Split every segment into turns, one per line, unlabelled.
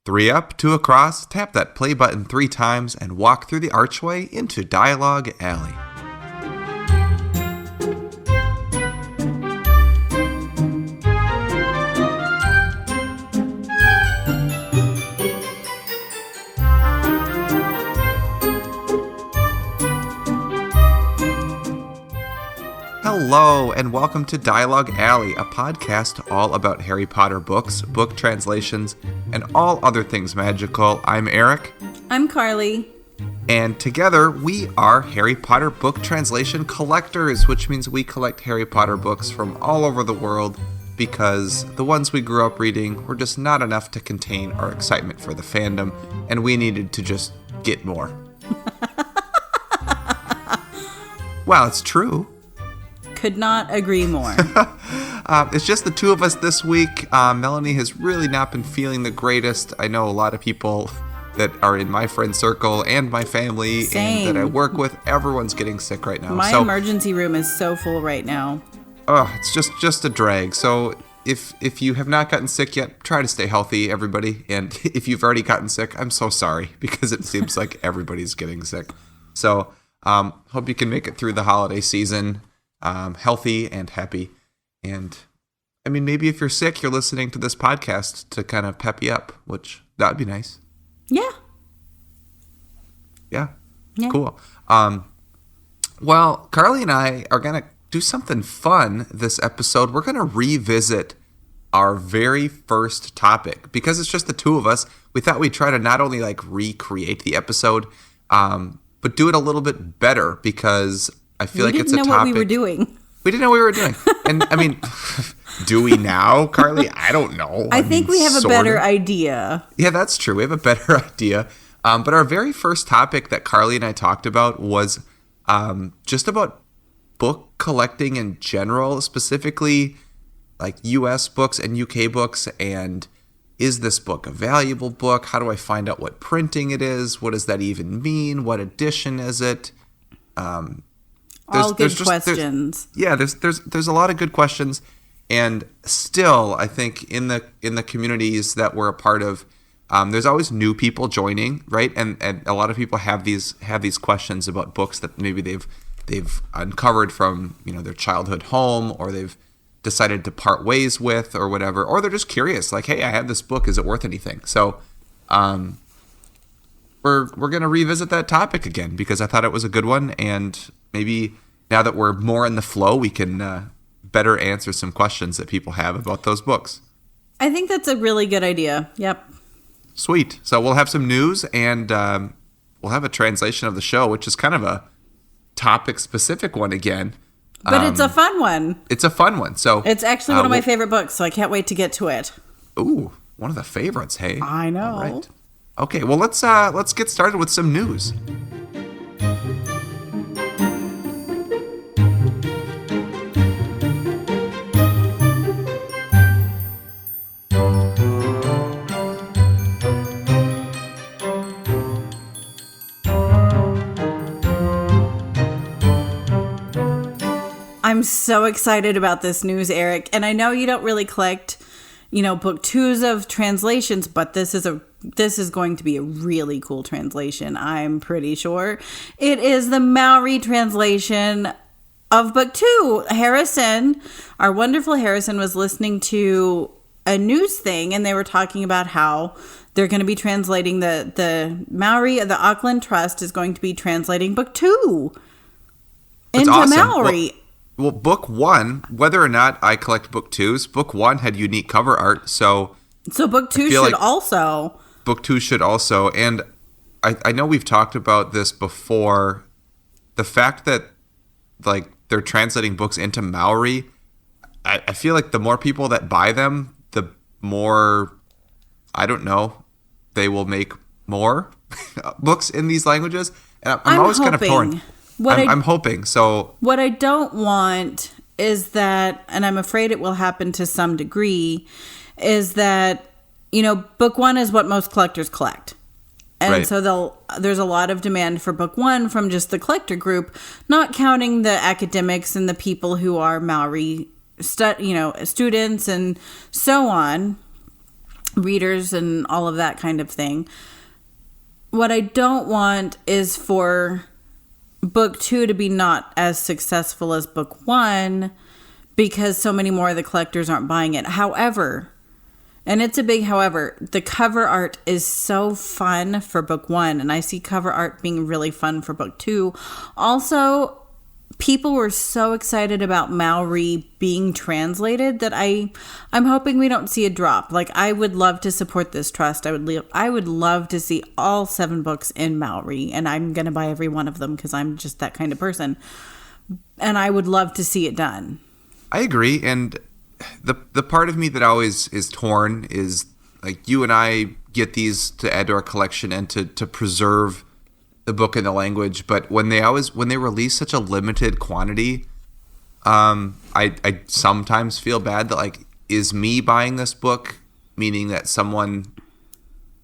3 up, 2 across, tap that play button 3 times, and walk through the archway into Dialogue Alley. Hello, and welcome to Dialogue Alley, a podcast all about Harry Potter books, book translations, and all other things magical. I'm Erik.
I'm Carly.
And together, we are Harry Potter book translation collectors, which means we collect Harry Potter books from all over the world because the ones we grew up reading were just not enough to contain our excitement for the fandom, and we needed to just get more. Wow, it's true.
Could not agree more.
It's just the two of us this week. Melanie has really not been feeling the greatest. I know a lot of people that are in my friend circle and my family and that I work with. Everyone's getting sick right now.
My emergency room is so full right now.
Oh, it's just a drag. So if you have not gotten sick yet, try to stay healthy, everybody. And if you've already gotten sick, I'm so sorry because it seems like everybody's getting sick. So hope you can make it through the holiday season. Healthy and happy. And I mean, maybe if you're sick, you're listening to this podcast to kind of pep you up, which that would be nice.
Yeah.
Cool. Well, Carly and I are going to do something fun this episode. We're going to revisit our very first topic because it's just the two of us. We thought we'd try to not only like recreate the episode, but do it a little bit better because I feel like it's a topic.
We didn't know what we were doing.
We didn't know what we were doing. And I mean, do we now, Carly? I don't know.
I think we have a better idea.
Yeah, that's true. We have a better idea. But our very first topic that Carly and I talked about was just about book collecting in general, specifically like US books and UK books. And is this book a valuable book? How do I find out what printing it is? What does that even mean? What edition is it?
All good questions.
There's a lot of good questions, and still, I think in the communities that we're a part of, there's always new people joining, right? And a lot of people have these questions about books that maybe they've uncovered from their childhood home, or they've decided to part ways with, or whatever, or they're just curious, like, hey, I have this book, is it worth anything? So, we're gonna revisit that topic again because I thought it was a good one, and maybe now that we're more in the flow, we can better answer some questions that people have about those books.
I think that's a really good idea. Yep.
Sweet. So we'll have some news, and we'll have a translation of the show, which is kind of a topic-specific one again.
But it's a fun one.
It's a fun one. So
it's actually one of my favorite books, so I can't wait to get to it.
Ooh, one of the favorites, hey?
I know.
All right. Okay, well, let's get started with some news.
I'm so excited about this news, Erik. And I know you don't really collect, book twos of translations, but this is going to be a really cool translation, I'm pretty sure. It is the Maori translation of book 2. Harrison, our wonderful Harrison, was listening to a news thing, and they were talking about how they're going to be translating the Maori, the Auckland Trust is going to be translating book 2 into
awesome.
Maori.
Well, book 1, whether or not I collect book 2s, book 1 had unique cover art, so
book 2 should also.
Book 2 should also, and I know we've talked about this before. The fact that like they're translating books into Maori, I feel like the more people that buy them, the more, I don't know, they will make more books in these languages. And I'm always kind of torn. I'm hoping. So
what I don't want is that, and I'm afraid it will happen to some degree, is that, book 1 is what most collectors collect. And
right.
So there's a lot of demand for book 1 from just the collector group, not counting the academics and the people who are Maori students and so on. readers and all of that kind of thing. What I don't want is for book 2 to be not as successful as book 1 because so many more of the collectors aren't buying it. However, and it's a big however, the cover art is so fun for book 1, and I see cover art being really fun for book 2. Also, people were so excited about Maori being translated that I'm hoping we don't see a drop. Like, I would love to support this trust. I would love to see all 7 books in Maori, and I'm going to buy every one of them because I'm just that kind of person. And I would love to see it done.
I agree, and the part of me that always is torn is, like, you and I get these to add to our collection and to preserve the book in the language, but when they release such a limited quantity, I sometimes feel bad that, like, is me buying this book meaning that someone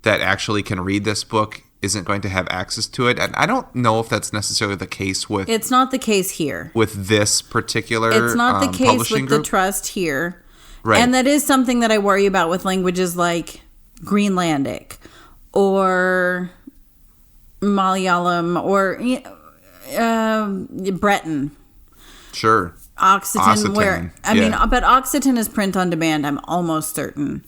that actually can read this book isn't going to have access to it? And I don't know if that's necessarily the case with...
It's not the case here.
With this particular
It's not the case with
group.
the trust here.
Right.
And that is something that I worry about with languages like Greenlandic or Malayalam or Breton.
Sure.
Occitan. Where I mean, but Occitan is print on demand, I'm almost certain.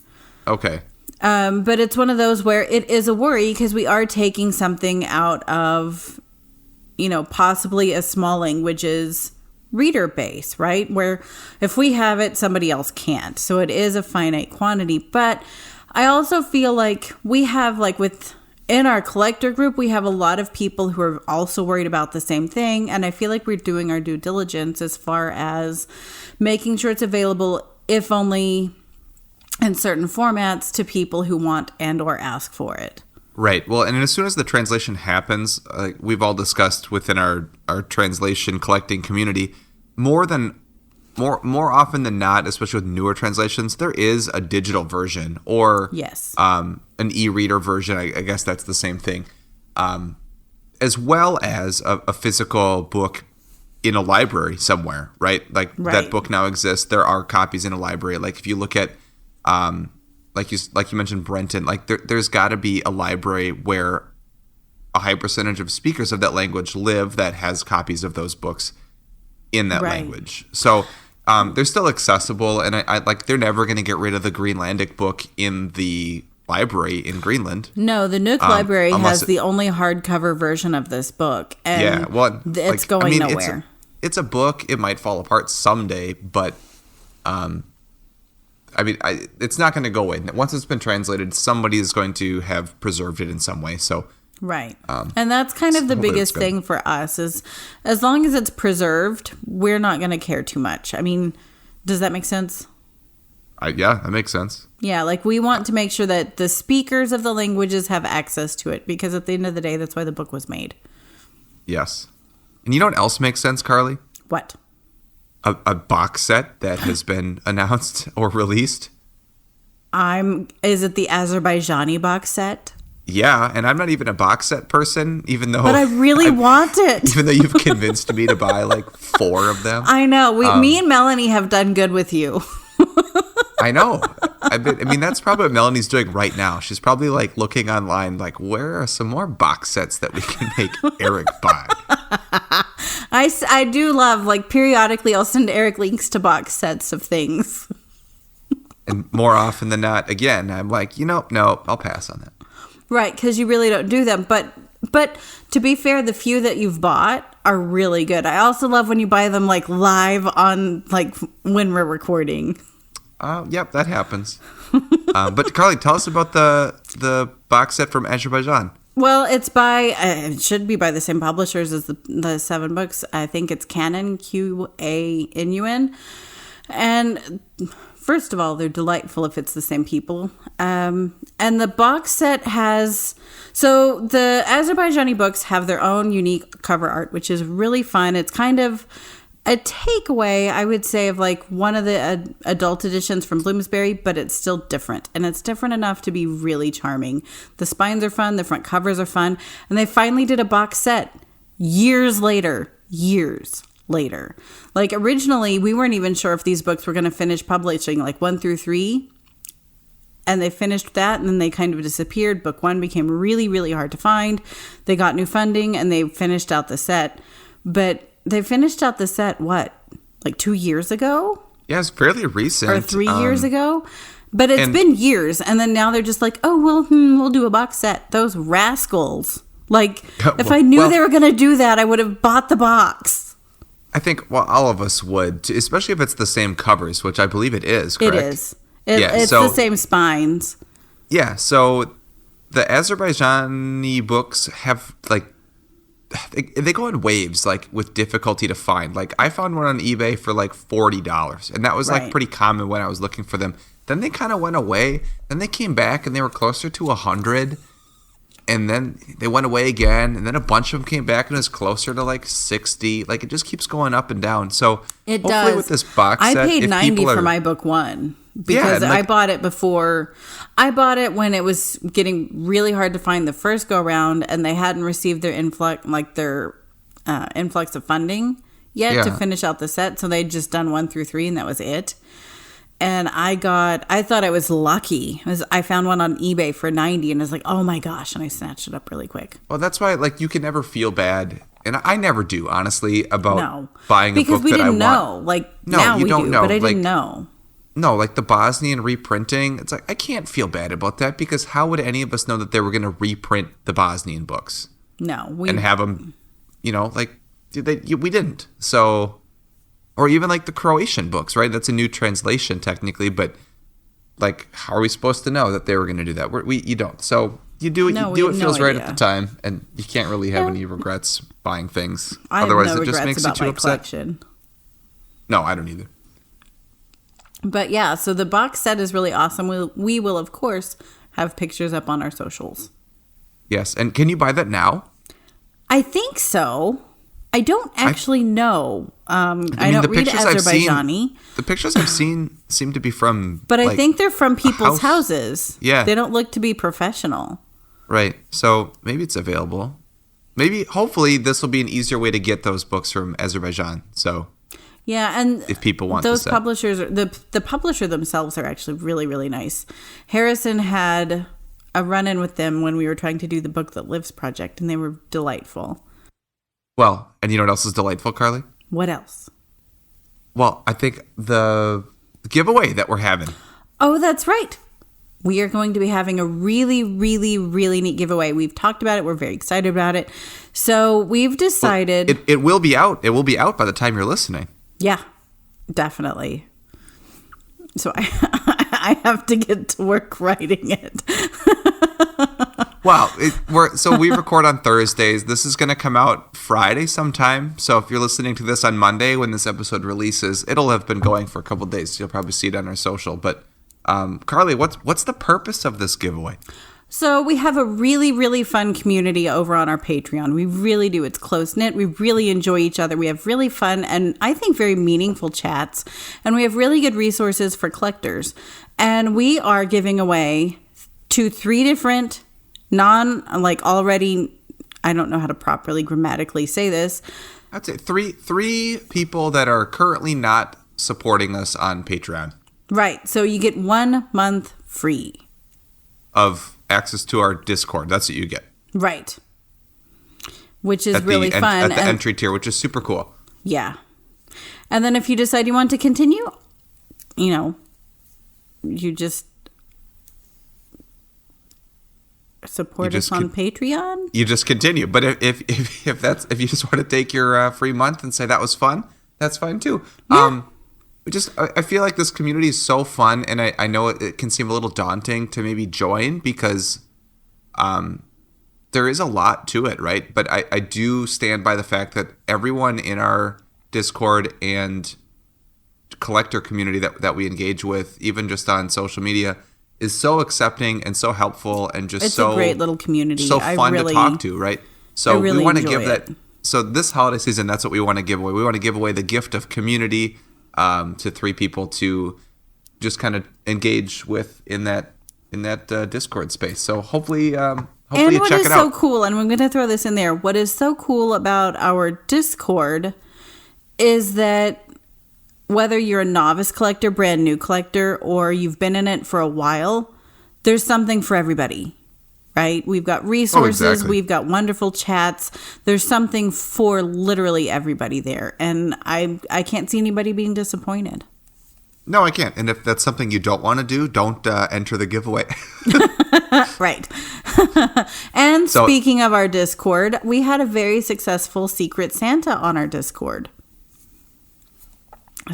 Okay.
But it's one of those where it is a worry because we are taking something out of, possibly a small language's reader base, right? Where if we have it, somebody else can't. So it is a finite quantity. But I also feel like we have, like, in our collector group, we have a lot of people who are also worried about the same thing. And I feel like we're doing our due diligence as far as making sure it's available, if only in certain formats, to people who want and or ask for it.
Right. Well, and as soon as the translation happens, we've all discussed within our translation collecting community, more often than not, especially with newer translations, there is a digital version or
yes,
an e-reader version. I guess that's the same thing, as well as a physical book in a library somewhere, right? Like that book now exists. There are copies in a library. Like if you look at like you mentioned Brenton, like there's got to be a library where a high percentage of speakers of that language live that has copies of those books in that language. So they're still accessible, and I like they're never going to get rid of the Greenlandic book in the library in Greenland.
No, the Nook Library has the only hardcover version of this book, and it's going nowhere.
It's a book. It might fall apart someday, but it's not going to go away. Once it's been translated, somebody is going to have preserved it in some way. So,
right. And that's kind of the biggest thing for us is as long as it's preserved, we're not going to care too much. I mean, does that make sense?
Yeah, that makes sense.
Yeah, like we want to make sure that the speakers of the languages have access to it because at the end of the day, that's why the book was made. Yes.
And you know what else makes sense, Carly?
What?
A box set that has been announced or released.
Is it the Azerbaijani box set?
Yeah, and I'm not even a box set person, even though...
But I really want it.
Even though you've convinced me to buy like 4 of them.
I know. Me and Melanie have done good with you.
I know. I mean, that's probably what Melanie's doing right now. She's probably like looking online like, where are some more box sets that we can make Eric buy?
I do love, like, periodically I'll send Eric links to box sets of things.
And more often than not, again, I'm like, no, I'll pass on that.
Right, because you really don't do them. But to be fair, the few that you've bought are really good. I also love when you buy them, like, live on, like, when we're recording.
Yep, that happens. But Carly, tell us about the box set from Azerbaijan.
Well, it's it should be by the same publishers as the 7 books. I think it's Canon, Q-A-N-U-N. And first of all, they're delightful if it's the same people. And the box set has... So the Azerbaijani books have their own unique cover art, which is really fun. It's kind of a takeaway, I would say, of like one of the adult editions from Bloomsbury, but it's still different. And it's different enough to be really charming. The spines are fun. The front covers are fun. And they finally did a box set years later. Like originally, we weren't even sure if these books were going to finish publishing like 1 through 3. and they finished that, and then they kind of disappeared. Book 1 became really, really hard to find. They got new funding, and they finished out the set. But they finished out the set, what, like 2 years ago?
Yeah, it's fairly recent.
Or 3 years ago? But it's been years, and then now they're just like, oh, well, we'll do a box set. Those rascals. Like, if I knew they were going to do that, I would have bought the box.
I think, all of us would, especially if it's the same covers, which I believe it is, correct?
It is. It's the same spines.
Yeah, so the Azerbaijani books have, like, they go in waves, like, with difficulty to find. Like, I found one on eBay for, like, $40, and that was, like, pretty common when I was looking for them. Then they kind of went away. Then they came back, and they were closer to 100, and then they went away again, and then a bunch of them came back, and it was closer to, like, 60. Like, it just keeps going up and down. So,
it
hopefully
does.
with this box set,
I paid $90 for my book 1. Because I bought it before. I bought it when it was getting really hard to find the first go around, and they hadn't received their influx of funding yet to finish out the set. So they'd just done 1 through 3, and that was it. And I thought I was lucky. I found one on eBay for $90, and I was like, oh my gosh, and I snatched it up really quick.
Well, that's why, like, you can never feel bad. And I never do, honestly, about buying a book that I want.
Because we didn't know. Like, now we do, but I didn't know.
No, like the Bosnian reprinting, it's like, I can't feel bad about that, because how would any of us know that they were going to reprint the Bosnian books?
No.
And have them, like, we didn't. So, or even like the Croatian books, right? That's a new translation technically, but like, how are we supposed to know that they were going to do that? You don't. So you do it. You do what feels right at the time, and you can't really have any regrets buying things. Otherwise, it just makes you too upset. Collection. No, I don't either.
But yeah, so the box set is really awesome. We will, of course, have pictures up on our socials.
Yes, and can you buy that now?
I think so. I don't actually know. I don't read Azerbaijani.
The pictures I've seen seem to be from...
But I think they're from people's houses.
Yeah.
They don't look to be professional.
Right. So maybe it's available. Hopefully, this will be an easier way to get those books from Azerbaijan. So...
Yeah, and
if people want
those publishers, the publisher themselves are actually really, really nice. Harrison had a run-in with them when we were trying to do the Book That Lives project, and they were delightful.
Well, and you know what else is delightful, Carly?
What else?
Well, I think the giveaway that we're having.
Oh, that's right. We are going to be having a really, really, really neat giveaway. We've talked about it. We're very excited about it. So we've decided...
Well, it will be out. It will be out by the time you're listening.
Yeah, definitely. So I have to get to work writing it.
Wow. So we record on Thursdays. This is going to come out Friday sometime. So if you're listening to this on Monday when this episode releases, it'll have been going for a couple of days. You'll probably see it on our social. But Carly, what's the purpose of this giveaway?
So we have a really, really fun community over on our Patreon. We really do. It's close-knit. We really enjoy each other. We have really fun and I think very meaningful chats. And we have really good resources for collectors. And we are giving away to 3 different already, I don't know how to properly grammatically say this.
I'd say three people that are currently not supporting us on Patreon.
Right. So you get 1 month free.
Of access to our Discord. That's what you get.
Right. Which is really fun.
At the entry tier, which is super cool.
Yeah. And then if you decide you want to continue, you just support us on Patreon.
You just continue. But if you just want to take your free month and say that was fun, that's fine too. Yeah. I feel like this community is so fun, and I know it can seem a little daunting to maybe join because there is a lot to it, right? But I do stand by the fact that everyone in our Discord and collector community that we engage with, even just on social media, is so accepting and so helpful and just
it's a great little community.
So fun to talk to, right? So we want to give that. So this holiday season, that's what we want to give away. We want to give away the gift of community to 3 people to just kind of engage with in that Discord space. So hopefully you check it out.
And what is so cool, and I'm going to throw this in there, what is so cool about our Discord is that whether you're a novice collector, brand new collector, or you've been in it for a while, there's something for everybody, right? We've got resources.
exactly.
We've got wonderful chats. There's something for literally everybody there. And I can't see anybody being disappointed.
No, I can't. And if that's something you don't want to do, don't enter the giveaway.
Right. And speaking of our Discord, we had a very successful Secret Santa on our Discord.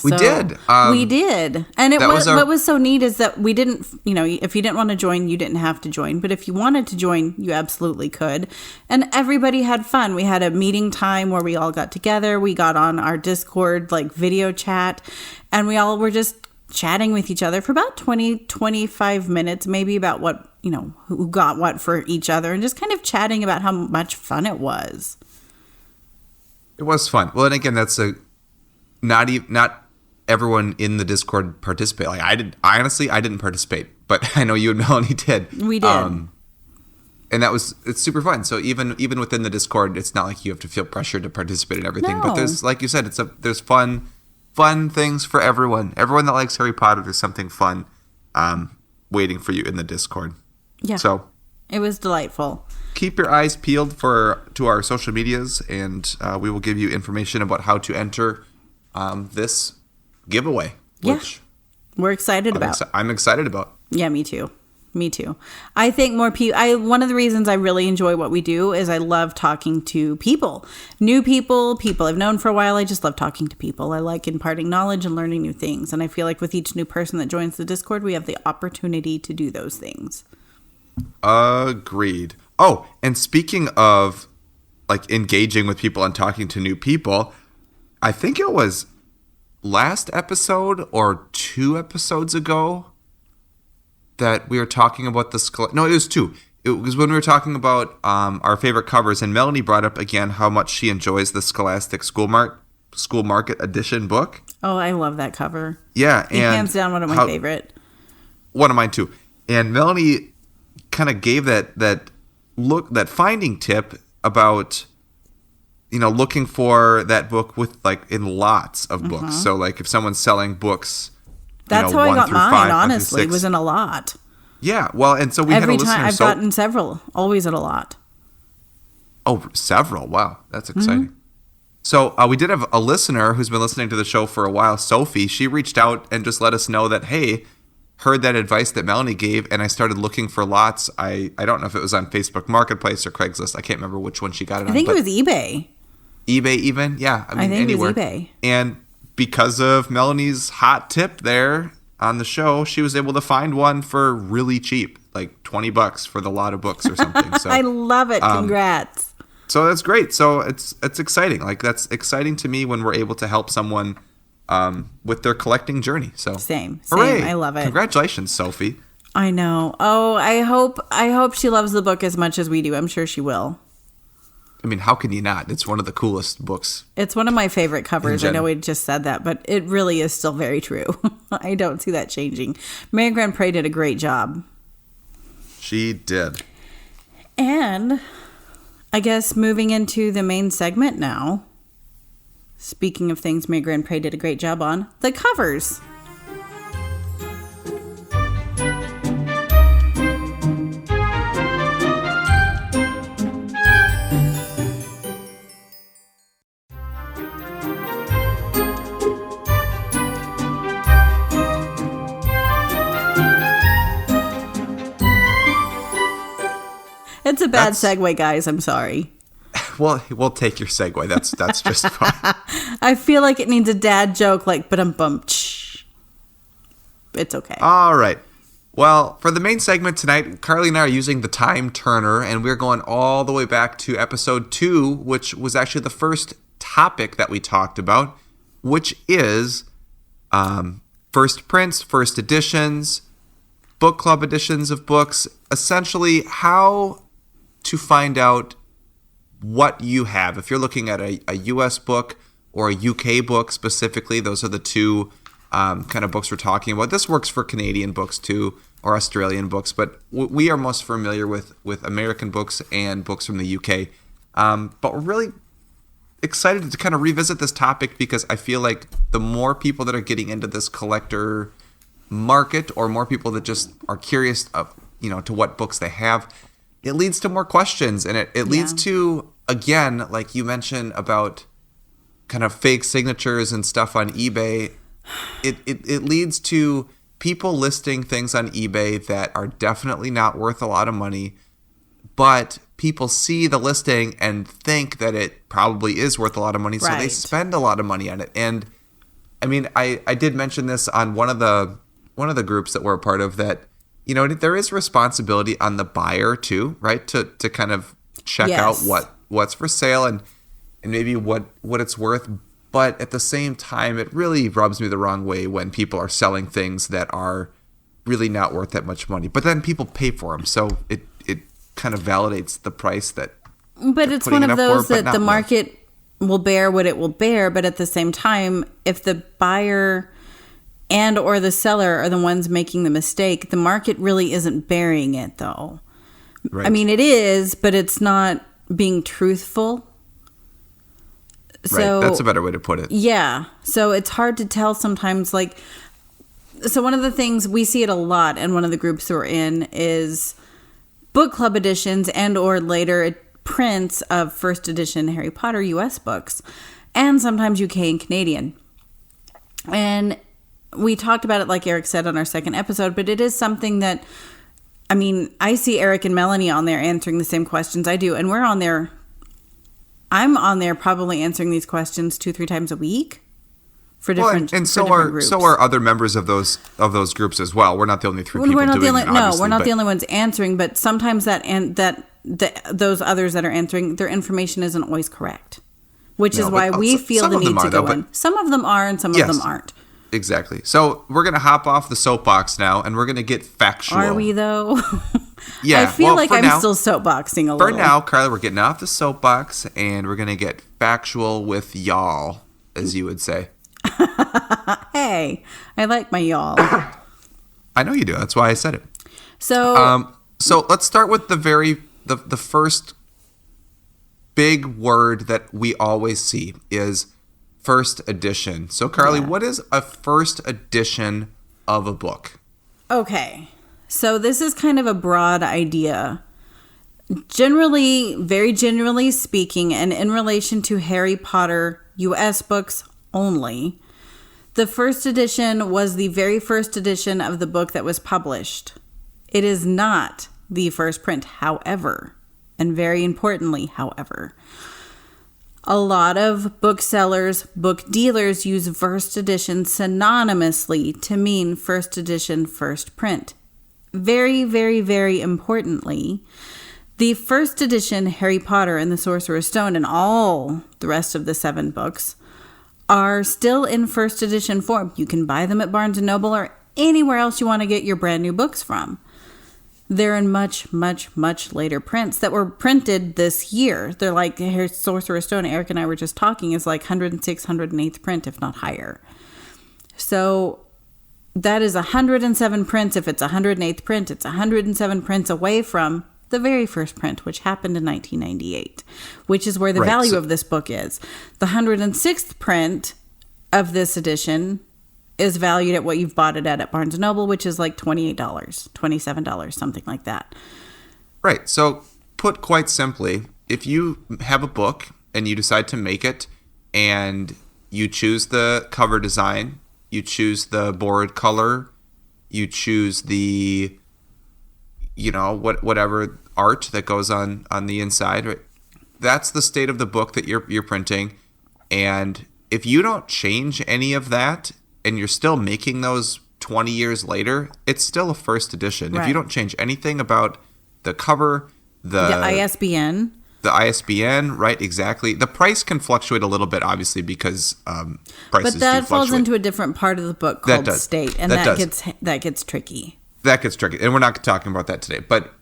We did.
We did. And what was so neat is that we didn't, if you didn't want to join, you didn't have to join. But if you wanted to join, you absolutely could. And everybody had fun. We had a meeting time where we all got together. We got on our Discord, video chat. And we all were just chatting with each other for about 20, 25 minutes, maybe about what, who got what for each other. And just kind of chatting about how much fun it was.
It was fun. Well, and again, that's not everyone in the Discord participate. I didn't participate, but I know you and Melanie did.
We did.
And it's super fun. So even within the Discord, it's not like you have to feel pressured to participate in everything.
No.
But there's, like you said, there's fun things for everyone. Everyone that likes Harry Potter, there's something fun waiting for you in the Discord.
Yeah.
So
it was delightful.
Keep your eyes peeled to our social medias, and we will give you information about how to enter this giveaway. Which
we're excited about.
I'm excited about.
Yeah, me too. I think more people. One of the reasons I really enjoy what we do is I love talking to people, new people I've known for a while. I just love talking to people. I like imparting knowledge and learning new things, and I feel like with each new person that joins the Discord, we have the opportunity to do those things.
Agreed. Oh, and speaking of engaging with people and talking to new people, I think it was last episode or 2 episodes ago that we were talking about no, it was 2. It was when we were talking about our favorite covers, and Melanie brought up again how much she enjoys the Scholastic School Market Edition book.
Oh, I love that cover.
Yeah, and
hands down one of my favorite.
One of mine too. And Melanie kind of gave that finding tip about looking for that book with in lots of books. So if someone's selling books,
that's how I got mine. Honestly, was in a lot.
Yeah, well, and so we had a listener.
Every time I've gotten several, always at a lot.
Oh, several! Wow, that's exciting. So we did have a listener who's been listening to the show for a while, Sophie. She reached out and just let us know that, hey, heard that advice that Melanie gave, and I started looking for lots. I don't know if it was on Facebook Marketplace or Craigslist. I can't remember which one she got it on.
I think it was eBay.
eBay even? Yeah. I mean,
think
anywhere.
It was eBay.
And because of Melanie's hot tip there on the show, she was able to find one for really cheap, like $20 for the lot of books or something. So
I love it. Congrats.
So that's great. So it's exciting. That's exciting to me when we're able to help someone with their collecting journey. So
same.
Hooray.
I love it.
Congratulations, Sophie.
I know. Oh, I hope she loves the book as much as we do. I'm sure she will.
I mean, how can you not? It's one of the coolest books.
It's one of my favorite covers. I know we just said that, but it really is still very true. I don't see that changing. Mary Grand Pré did a great job.
She did.
And I guess moving into the main segment now. Speaking of things Mary Grand Pré did a great job on, the covers. It's a bad segue, guys. I'm sorry.
Well, we'll take your segue. That's just fine.
I feel like it needs a dad joke, ba-dum-bum. It's okay.
All right. Well, for the main segment tonight, Carly and I are using the time turner, and we're going all the way back to episode 2, which was actually the first topic that we talked about, which is first prints, first editions, book club editions of books, essentially how to find out what you have. If you're looking at a U.S. book or a U.K. book specifically, those are the two kind of books we're talking about. This works for Canadian books too, or Australian books, but we are most familiar with American books and books from the U.K. But we're really excited to kind of revisit this topic because I feel like the more people that are getting into this collector market, or more people that just are curious to what books they have, it leads to more questions, and it leads to, again, like you mentioned about kind of fake signatures and stuff on eBay. It leads to people listing things on eBay that are definitely not worth a lot of money, but people see the listing and think that it probably is worth a lot of money, so they spend a lot of money on it. And I mean, I did mention this on one of the groups that we're a part of, that there is responsibility on the buyer too, right? To kind of check out what's for sale and maybe what it's worth. But at the same time, it really rubs me the wrong way when people are selling things that are really not worth that much money. But then people pay for them, so it kind of validates the price that.
But it's one of those that the market will bear what it will bear. But at the same time, if the buyer and or the seller are the ones making the mistake, the market really isn't bearing it, though. Right. I mean, it is, but it's not being truthful. So,
right, that's a better way to put it.
Yeah, so it's hard to tell sometimes. So one of the things we see it a lot in one of the groups we're in is book club editions and or later prints of first edition Harry Potter US books, and sometimes UK and Canadian. And we talked about it, like Eric said, on our second episode, but it is something that, I mean, I see Eric and Melanie on there answering the same questions I do, and we're on there. I'm on there probably answering these questions 2-3 times a week for different
and so
groups.
are other members of those groups as well. We're not the only three people doing it.
No, we're not the only ones answering, but sometimes those others that are answering, their information isn't always correct, which is why we feel the need to go in. Some of them are, and some of them aren't.
Exactly. So we're going to hop off the soapbox now, and we're going to get factual.
Are we, though?
Yeah.
I feel like I'm still soapboxing a little.
For now, Carly, we're getting off the soapbox, and we're going to get factual with y'all, as you would say.
Hey, I like my y'all.
I know you do. That's why I said it.
So
let's start with the first big word that we always see is first edition. So, Carly, what is a first edition of a book?
Okay. So this is kind of a broad idea. Generally, very generally speaking, and in relation to Harry Potter US books only, the first edition was the very first edition of the book that was published. It is not the first print, however, and very importantly, however, a lot of booksellers, book dealers use first edition synonymously to mean first edition, first print. Very, very, very importantly, the first edition Harry Potter and the Sorcerer's Stone and all the rest of the 7 books are still in first edition form. You can buy them at Barnes & Noble or anywhere else you want to get your brand new books from. They're in much, much, much later prints that were printed this year. They're like Sorcerer's Stone, Eric and I were just talking, is like 106th, 108th print, if not higher. So that is 107 prints. If it's 108th print, it's 107 prints away from the very first print, which happened in 1998, which is where the value of this book is. The 106th print of this edition is valued at what you've bought it at Barnes & Noble, which is like $28, $27, something like that.
Right. So put quite simply, if you have a book and you decide to make it and you choose the cover design, you choose the board color, you choose the, whatever art that goes on the inside, right? That's the state of the book that you're printing. And if you don't change any of that and you're still making those 20 years later, it's still a first edition. Right. If you don't change anything about the cover, the
ISBN.
The ISBN, right, exactly. The price can fluctuate a little bit, obviously, because prices
But that falls into a different part of the book called state, and that gets tricky. That gets tricky,
and we're not talking about that today. But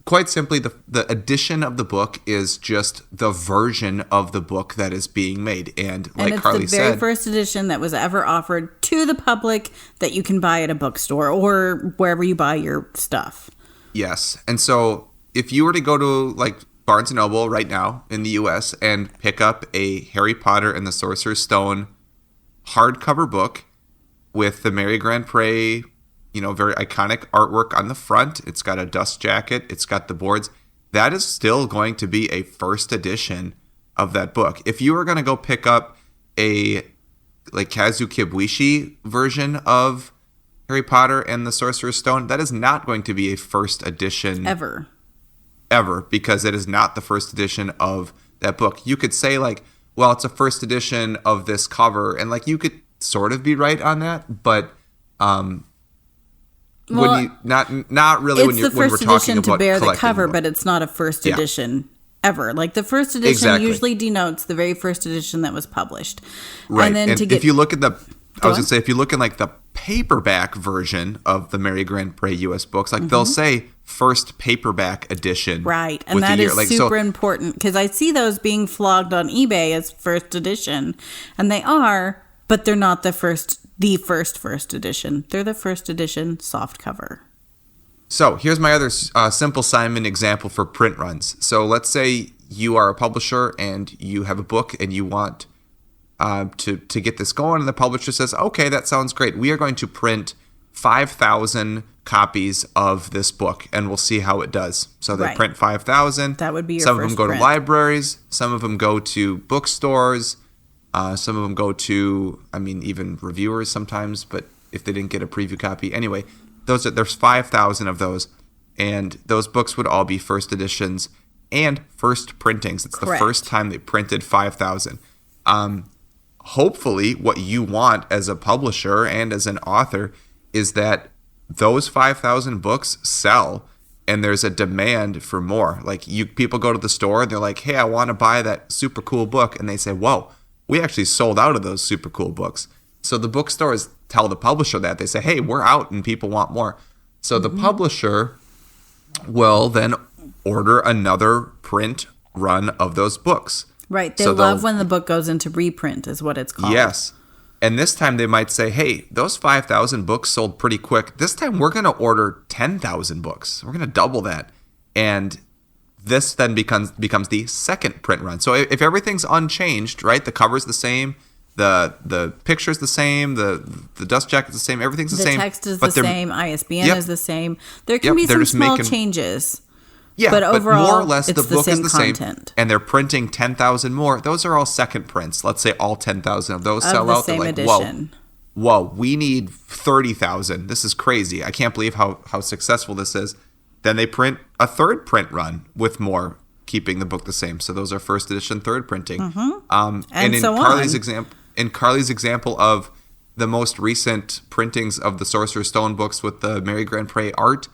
quite simply, the edition of the book is just the version of the book that is being made. And like Carly said,
it's the very first edition that was ever offered to the public that you can buy at a bookstore or wherever you buy your stuff.
Yes. And so if you were to go to like Barnes & Noble right now in the U.S. and pick up a Harry Potter and the Sorcerer's Stone hardcover book with the Merry Grand Prix, very iconic artwork on the front. It's got a dust jacket. It's got the boards. That is still going to be a first edition of that book. If you were going to go pick up a Kazu Kibuishi version of Harry Potter and the Sorcerer's Stone, that is not going to be a first edition
ever,
because it is not the first edition of that book. You could say well, it's a first edition of this cover, and you could sort of be right on that, but when you not really when we're talking about collecting. It's the first edition to bear the cover,
but it's not a first edition ever. The first edition usually denotes the very first edition that was published.
Right. And then if you look at if you look in the paperback version of the Mary Grand Pré US books, they'll say first paperback edition.
Right. And that is super important, because I see those being flogged on eBay as first edition, and they are, but they're not the first edition. They're the first edition soft cover.
So here's my other Simple Simon example for print runs. So let's say you are a publisher and you have a book and you want to get this going, and the publisher says, okay, that sounds great. We are going to print 5,000 copies of this book, and we'll see how it does. So they print 5,000.
That would be your
Some
first
of them go
print.
to libraries. Some of them go to bookstores. Some of them go to, even reviewers sometimes, but if they didn't get a preview copy. Anyway, there's 5,000 of those, and those books would all be first editions and first printings. It's
Correct.
The first time they printed 5,000. Hopefully what you want as a publisher and as an author is that those 5,000 books sell, and there's a demand for more. People go to the store and they're like, hey, I want to buy that super cool book. And they say, whoa, we actually sold out of those super cool books. So the bookstores tell the publisher that. They say, hey, we're out and people want more. So the publisher will then order another print run of those books.
Right. They love when the book goes into reprint, is what it's called.
Yes. And this time they might say, hey, those 5,000 books sold pretty quick. This time we're going to order 10,000 books. We're going to double that. And this then becomes the second print run. So if everything's unchanged, right, the cover's the same, the picture's the same, the dust jacket's the same, everything's the same.
The text is the same, ISBN is the same. There can be some small changes.
Yeah,
but overall,
more or less the book is the same,
content.
And they're printing 10,000 more. Those are all second prints. Let's say all 10,000 of those sell out.
They're edition.
Whoa, we need 30,000. This is crazy. I can't believe how successful this is. Then they print a third print run with more, keeping the book the same. So those are first edition, third printing.
And
in
so
Carly's example of the most recent printings of the Sorcerer's Stone books with the Mary Grand Pré art,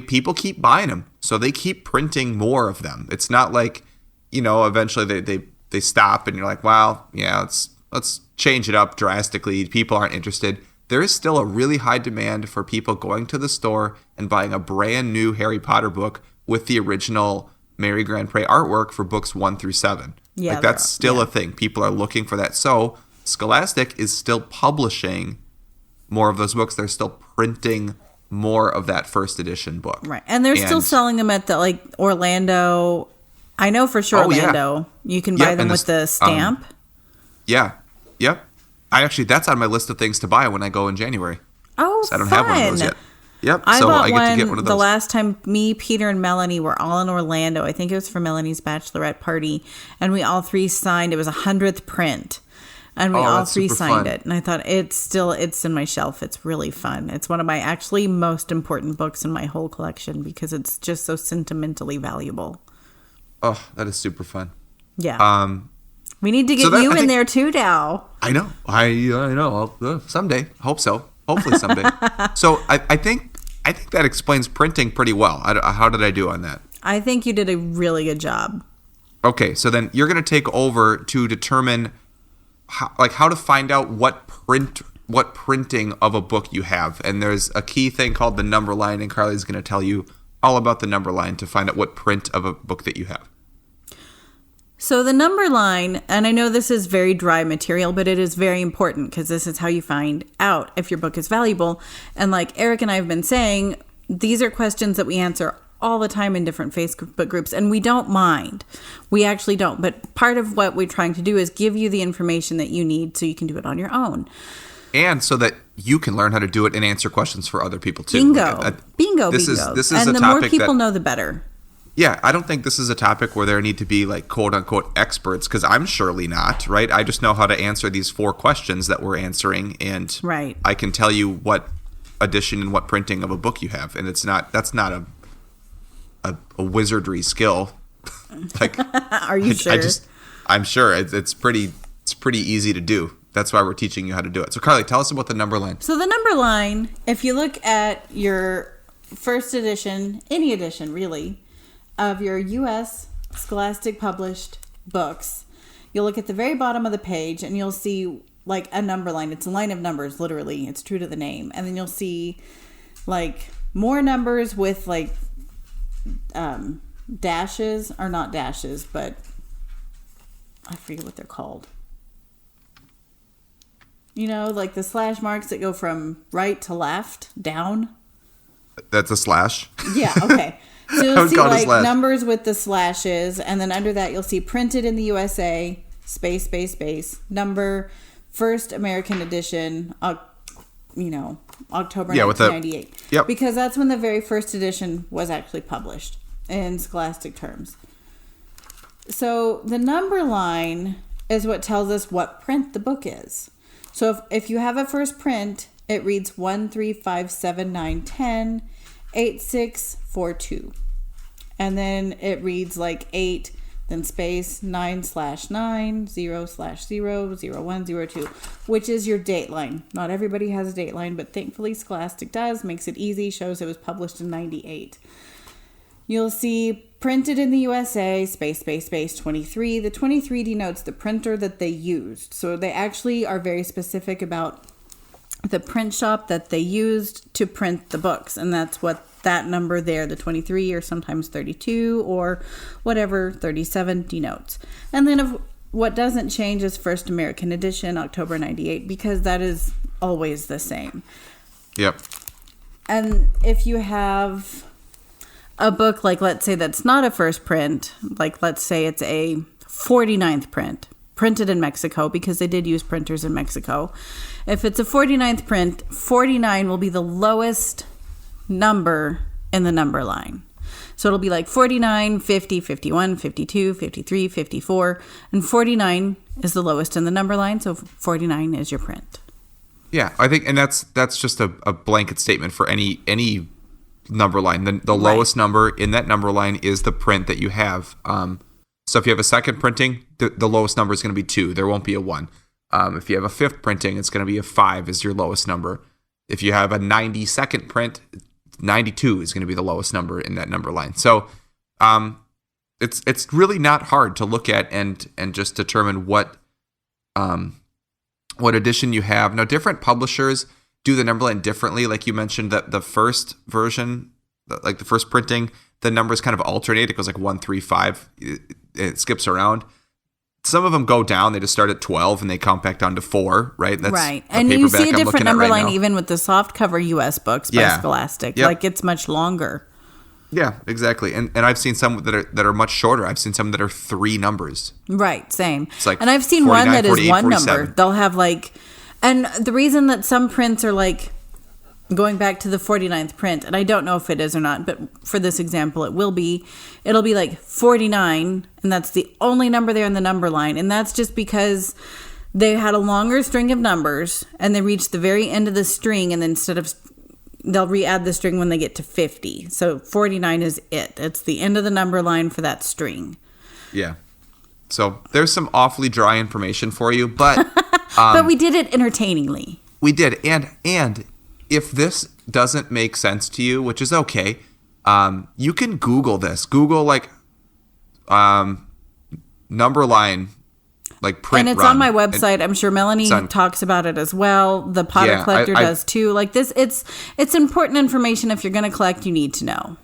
people keep buying them, so they keep printing more of them. It's not like, eventually they stop and you're like, well, yeah, let's change it up drastically. People aren't interested. There is still a really high demand for people going to the store and buying a brand new Harry Potter book with the original Mary Grand Pré artwork for books 1 through 7.
Yeah,
that's still a thing. People are looking for that. So Scholastic is still publishing more of those books. They're still printing more of that first edition book.
Right. And they're still selling them at the Orlando. I know for sure Orlando. Yeah. You can buy them with the stamp.
Yeah. Yep. That's on my list of things to buy when I go in January.
Oh,
so I don't have one of those yet. Yep.
I
get to get one of those.
The last time me, Peter, and Melanie were all in Orlando. I think it was for Melanie's bachelorette party. And we all three signed. It was a 100th print. And we all three signed it. And I thought, it's in my shelf. It's really fun. It's one of my actually most important books in my whole collection because it's just so sentimentally valuable.
Oh, that is super fun.
Yeah. We need to get you in there too, Dow.
I know. I know. Someday. Hope so. Hopefully someday. So I think that explains printing pretty well. How did I do on that? I
think you did a really good job.
Okay. So then you're going to take over to determine how to find out what printing of a book you have. And there's a key thing called the number line, and Carly's going to tell you all about the number line to find out what print of a book that you have.
So the number line, and I know this is very dry material, but it is very important because this is how you find out if your book is valuable. And like Erik and I have been saying, these are questions that we answer all the time in different Facebook groups, and we don't mind. We actually don't. But part of what we're trying to do is give you the information that you need so you can do it on your own.
And so that you can learn how to do it and answer questions for other people too.
Bingo. Bingo.
This is
and
a
the
topic
more people
that,
know, the better.
Yeah, I don't think this is a topic where there need to be like quote unquote experts, because I'm surely not, right? I just know how to answer these 4 questions that we're answering, and
right.
I can tell you what edition and what printing of a book you have, and that's not a wizardry skill. Like,
are you sure?
I'm sure it's pretty easy to do. That's why we're teaching you how to do it. So Carly, tell us about the number line.
So the number line, if you look at your first edition, any edition really, of your U.S. Scholastic published books, you'll look at the very bottom of the page and you'll see like a number line. It's a line of numbers, literally. It's true to the name. And then you'll see like more numbers with like dashes, or not dashes, but I forget what they're called. You know, like the slash marks that go from right to left, down.
That's a slash?
Yeah, okay. So you'll see like numbers with the slashes, and then under that you'll see printed in the USA, space, space, space, number, first American edition, October 1998.
Yep.
Because that's when the very first edition was actually published in Scholastic terms. So the number line is what tells us what print the book is. So if you have a first print, it reads 1, 3, 5, 7, 9, 10, 8, 6, 4, 2. And then it reads like 8, then space, 9/9, 0/0, 01, 02, which is your date line. Not everybody has a date line, but thankfully Scholastic does. Makes it easy, shows it was published in 98. You'll see printed in the USA, space, space, space, 23. The 23 denotes the printer that they used. So they actually are very specific about the print shop that they used to print the books. And that's what that number there, the 23 or sometimes 32 or whatever, 37 denotes. And then what doesn't change is First American Edition, October 98, because that is always the same.
Yep.
And if you have a book, like let's say that's not a first print, like let's say it's a 49th print, printed in Mexico, because they did use printers in Mexico. If it's a 49th print, 49 will be the lowest number in the number line. So it'll be like 49, 50, 51, 52, 53, 54, and 49 is the lowest in the number line, so 49 is your print.
Yeah, I think, and that's just a blanket statement for any number line. The lowest number in that number line is the print that you have. So if you have a second printing, the lowest number is going to be 2. There won't be a 1. If you have a fifth printing, it's going to be a 5 is your lowest number. If you have a 92nd print, 92 is going to be the lowest number in that number line. So it's really not hard to look at and just determine what edition you have. Now, different publishers do the number line differently. Like you mentioned, that the first version, like the first printing, the numbers kind of alternate. It goes like 1, 3, 5. It skips around. Some of them go down. They just start at 12 and they count back down to 4, right? That's
right. And you see a different number line even with the softcover U.S. books by Scholastic. Yep. Like it's much longer.
Yeah, exactly. And I've seen some that are much shorter. I've seen some that are 3 numbers.
Right, same.
It's like
and I've seen
49,
one that
48,
is one
47.
number. They'll have like, and the reason that some prints are like going back to the 49th print, and I don't know if it is or not, but for this example, it'll be like 49, and that's the only number there in the number line. And that's just because they had a longer string of numbers, and they reached the very end of the string, and then they'll re-add the string when they get to 50. So 49 is it. It's the end of the number line for that string.
Yeah. So there's some awfully dry information for you, but...
but we did it entertainingly.
We did. And if this doesn't make sense to you, which is okay, you can Google this. Google like number line, like print run.
And it's on my website. I'm sure Melanie talks about it as well. The Potter Collector does too. Like this, it's important information. If you're going to collect, you need to know.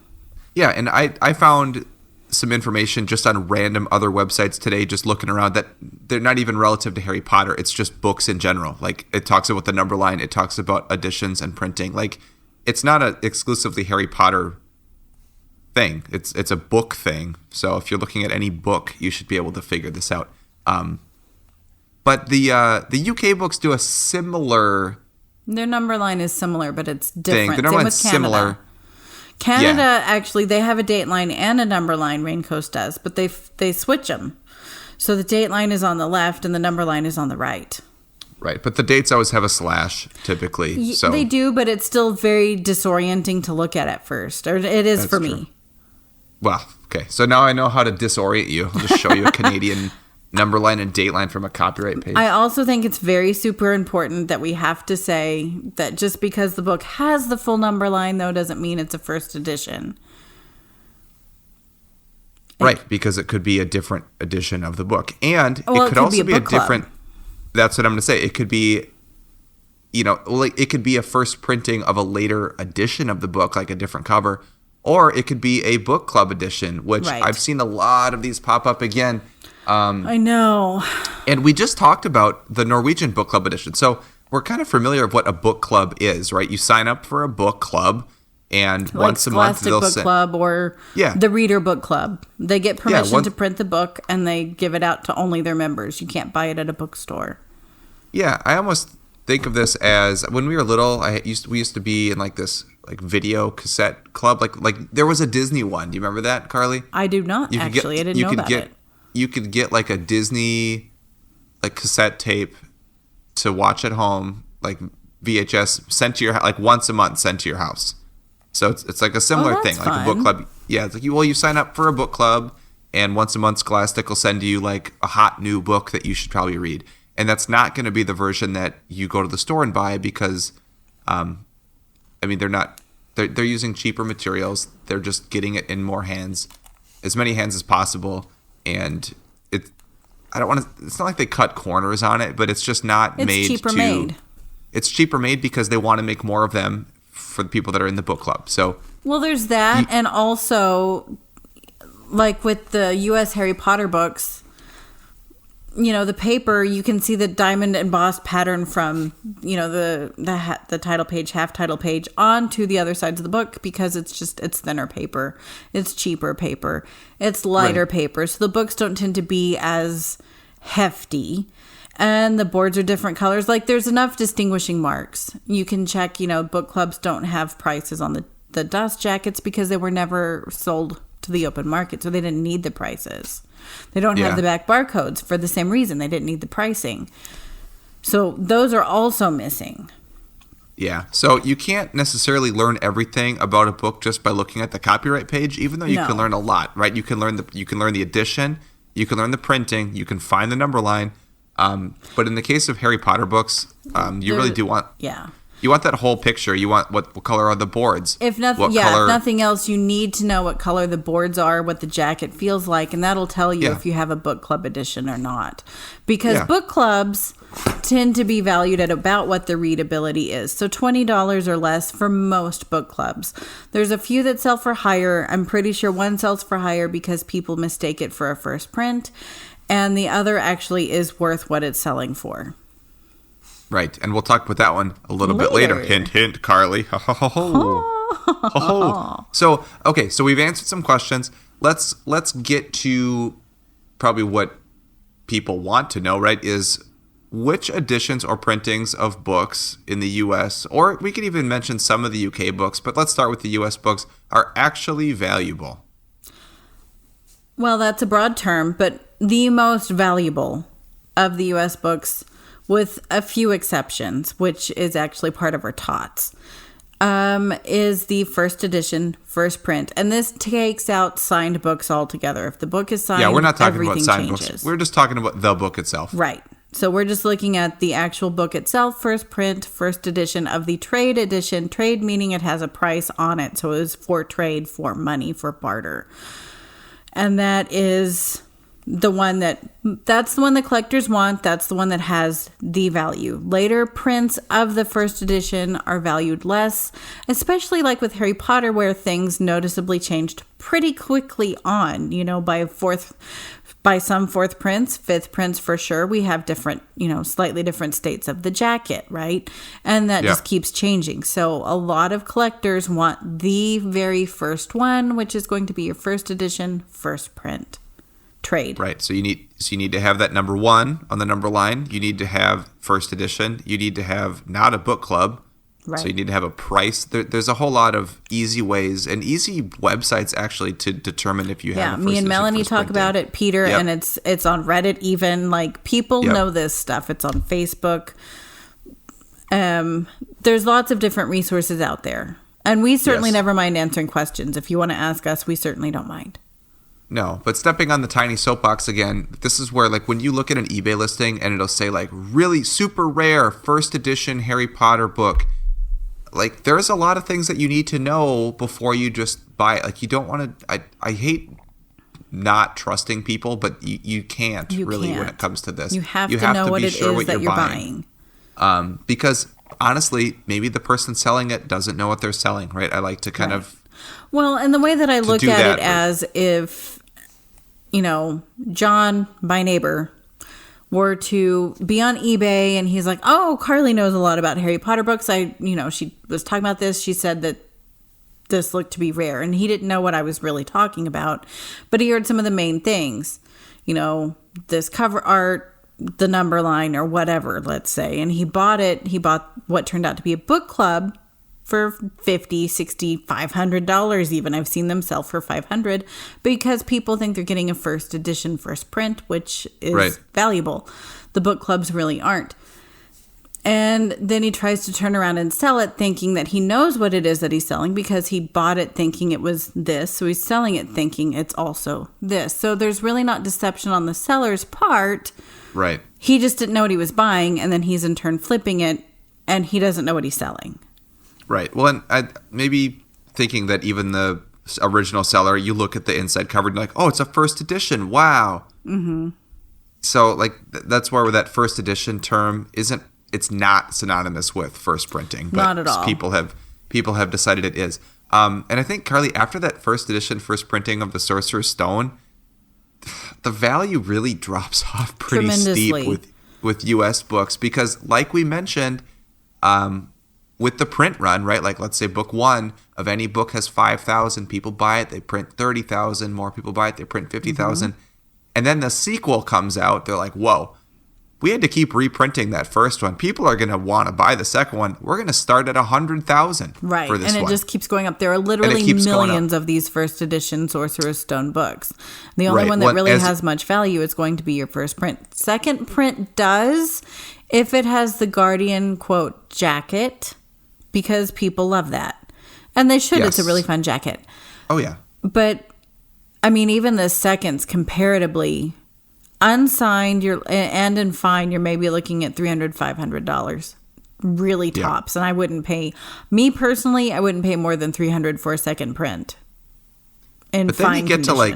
Yeah,
and I found some information just on random other websites today, just looking around, that they're not even relative to Harry Potter. It's just books in general. Like it talks about the number line. It talks about editions and printing. Like it's not an exclusively Harry Potter thing. It's a book thing. So if you're looking at any book, you should be able to figure this out. But the UK books do a similar
Their number line is similar, but it's
thing.
different.
The number line's similar.
Canada, actually, they have a date line and a number line. Raincoast does, but they switch them. So the date line is on the left and the number line is on the right.
Right, but the dates always have a slash, typically. So
they do, but it's still very disorienting to look at first. Or it is for me.
Well, okay. So now I know how to disorient you. I'll just show you a Canadian number line and date line from a copyright page.
I also think it's very super important that we have to say that just because the book has the full number line, though, doesn't mean it's a first edition.
Right, because it could be a different edition of the book. And it could also be a different... That's what I'm going to say. It could be, it could be a first printing of a later edition of the book, like a different cover. Or it could be a book club edition, which I've seen a lot of these pop up again.
I know.
And we just talked about the Norwegian book club edition. So we're kind of familiar with what a book club is, right? You sign up for a book club, and like once a month they'll
book club or the Reader Book Club. They get permission to print the book, and they give it out to only their members. You can't buy it at a bookstore.
Yeah, I almost think of this as when we were little. We used to be in like this like video cassette club. Like there was a Disney one. Do you remember that, Carly?
I do not actually. I didn't know about it.
You could get like a Disney like cassette tape to watch at home, like VHS sent to your like once a month sent to your house. So it's like a similar thing, like a book club. Yeah, it's like you sign up for a book club, and once a month Scholastic will send you like a hot new book that you should probably read. And that's not going to be the version that you go to the store and buy because, they're using cheaper materials. They're just getting it in more hands, as many hands as possible. And it's not like they cut corners on it, but it's just not made. It's cheaper made. It's cheaper made because they want to make more of them for the people that are in the book club. So,
well, there's that. And also, like with the U.S. Harry Potter books, the paper, you can see the diamond embossed pattern from, the title page, half title page onto the other sides of the book because it's thinner paper. It's cheaper paper. It's lighter paper. So the books don't tend to be as hefty. And the boards are different colors. Like there's enough distinguishing marks. You can check, book clubs don't have prices on the dust jackets because they were never sold to the open market. So they didn't need the prices. They don't have the back barcodes for the same reason. They didn't need the pricing. So those are also missing.
Yeah. So you can't necessarily learn everything about a book just by looking at the copyright page, even though you can learn a lot, right? You can learn the edition, you can learn the printing, you can find the number line. But in the case of Harry Potter books, you really do want you want that whole picture. You want what color are the boards?
If nothing else, you need to know what color the boards are, what the jacket feels like, and that'll tell you if you have a book club edition or not. Because book clubs tend to be valued at about what the readability is. So $20 or less for most book clubs. There's a few that sell for higher. I'm pretty sure one sells for higher because people mistake it for a first print. And the other actually is worth what it's selling for.
Right, and we'll talk about that one a little bit later. Hint, hint, Carly. Ho, ho, ho, ho. Ho, ho. So we've answered some questions. Let's get to probably what people want to know, right, is which editions or printings of books in the U.S., or we could even mention some of the U.K. books, but let's start with the U.S. books, are actually valuable?
Well, that's a broad term, but the most valuable of the U.S. books, with a few exceptions, which is actually part of our tots, is the first edition, first print. And this takes out signed books altogether. If the book is signed, we're not talking about signed books.
We're just talking about the book itself.
Right. So we're just looking at the actual book itself, first print, first edition of the trade edition. Trade meaning it has a price on it. So it was for trade, for money, for barter. And that is that's the one that collectors want. That's the one that has the value. Later prints of the first edition are valued less, especially like with Harry Potter, where things noticeably changed pretty quickly on, by some fourth prints, fifth prints for sure. We have different, slightly different states of the jacket, right? And that just keeps changing. So a lot of collectors want the very first one, which is going to be your first edition, first print. trade.
Right. So you need to have that number 1 on the number line. You need to have first edition. You need to have not a book club.
Right.
So you need to have a price. There's a whole lot of easy ways and easy websites actually to determine if you have.
Yeah, me and Melanie talk about it, Peter, and it's on Reddit even. Like, people know this stuff. It's on Facebook. There's lots of different resources out there. And we certainly never mind answering questions. If you want to ask us, we certainly don't mind.
No, but stepping on the tiny soapbox again, this is where, like, when you look at an eBay listing and it'll say, like, really super rare first edition Harry Potter book, like, there's a lot of things that you need to know before you just buy it. Like, you don't want to, I hate not trusting people, but you can't when it comes to this.
You have to know what it is that you're buying.
Because honestly, maybe the person selling it doesn't know what they're selling, right? I like to kind of...
Well, and the way that I look at it as if, John, my neighbor, were to be on eBay and he's like, oh, Carly knows a lot about Harry Potter books. She was talking about this. She said that this looked to be rare, and he didn't know what I was really talking about, but he heard some of the main things, this cover art, the number line, or whatever, let's say, and he bought what turned out to be a book club for $50, $60, $500 even. I've seen them sell for $500 because people think they're getting a first edition, first print, which is valuable. The book clubs really aren't. And then he tries to turn around and sell it thinking that he knows what it is that he's selling because he bought it thinking it was this. So he's selling it thinking it's also this. So there's really not deception on the seller's part.
Right.
He just didn't know what he was buying, and then he's in turn flipping it, and he doesn't know what he's selling.
Right. Well, and I maybe thinking that even the original seller, you look at the inside cover and you're like, oh, it's a first edition. Wow. Mm-hmm. So, like, that's where that first edition term it's not synonymous with first printing. But
not at all.
People have decided it is. And I think, Carly, after that first edition, first printing of the Sorcerer's Stone, the value really drops off pretty steep with U.S. books because, like we mentioned, with the print run, right? Like, let's say book 1 of any book has 5,000 people buy it. They print 30,000. More people buy it. They print 50,000. Mm-hmm. And then the sequel comes out. They're like, whoa, we had to keep reprinting that first one. People are going to want to buy the second one. We're going to start at 100,000 for this one.
And it just keeps going up. There are literally millions of these first edition Sorcerer's Stone books. The only one that really has much value is going to be your first print. Second print does, if it has the Guardian, quote, jacket, because people love that. And they should. Yes. It's a really fun jacket.
Oh, yeah.
But, I mean, even the seconds, comparatively, unsigned, and in fine, you're maybe looking at $300, $500. Really tops. And I wouldn't pay, me personally, I wouldn't pay more than $300 for a second print.
But then you get to, like,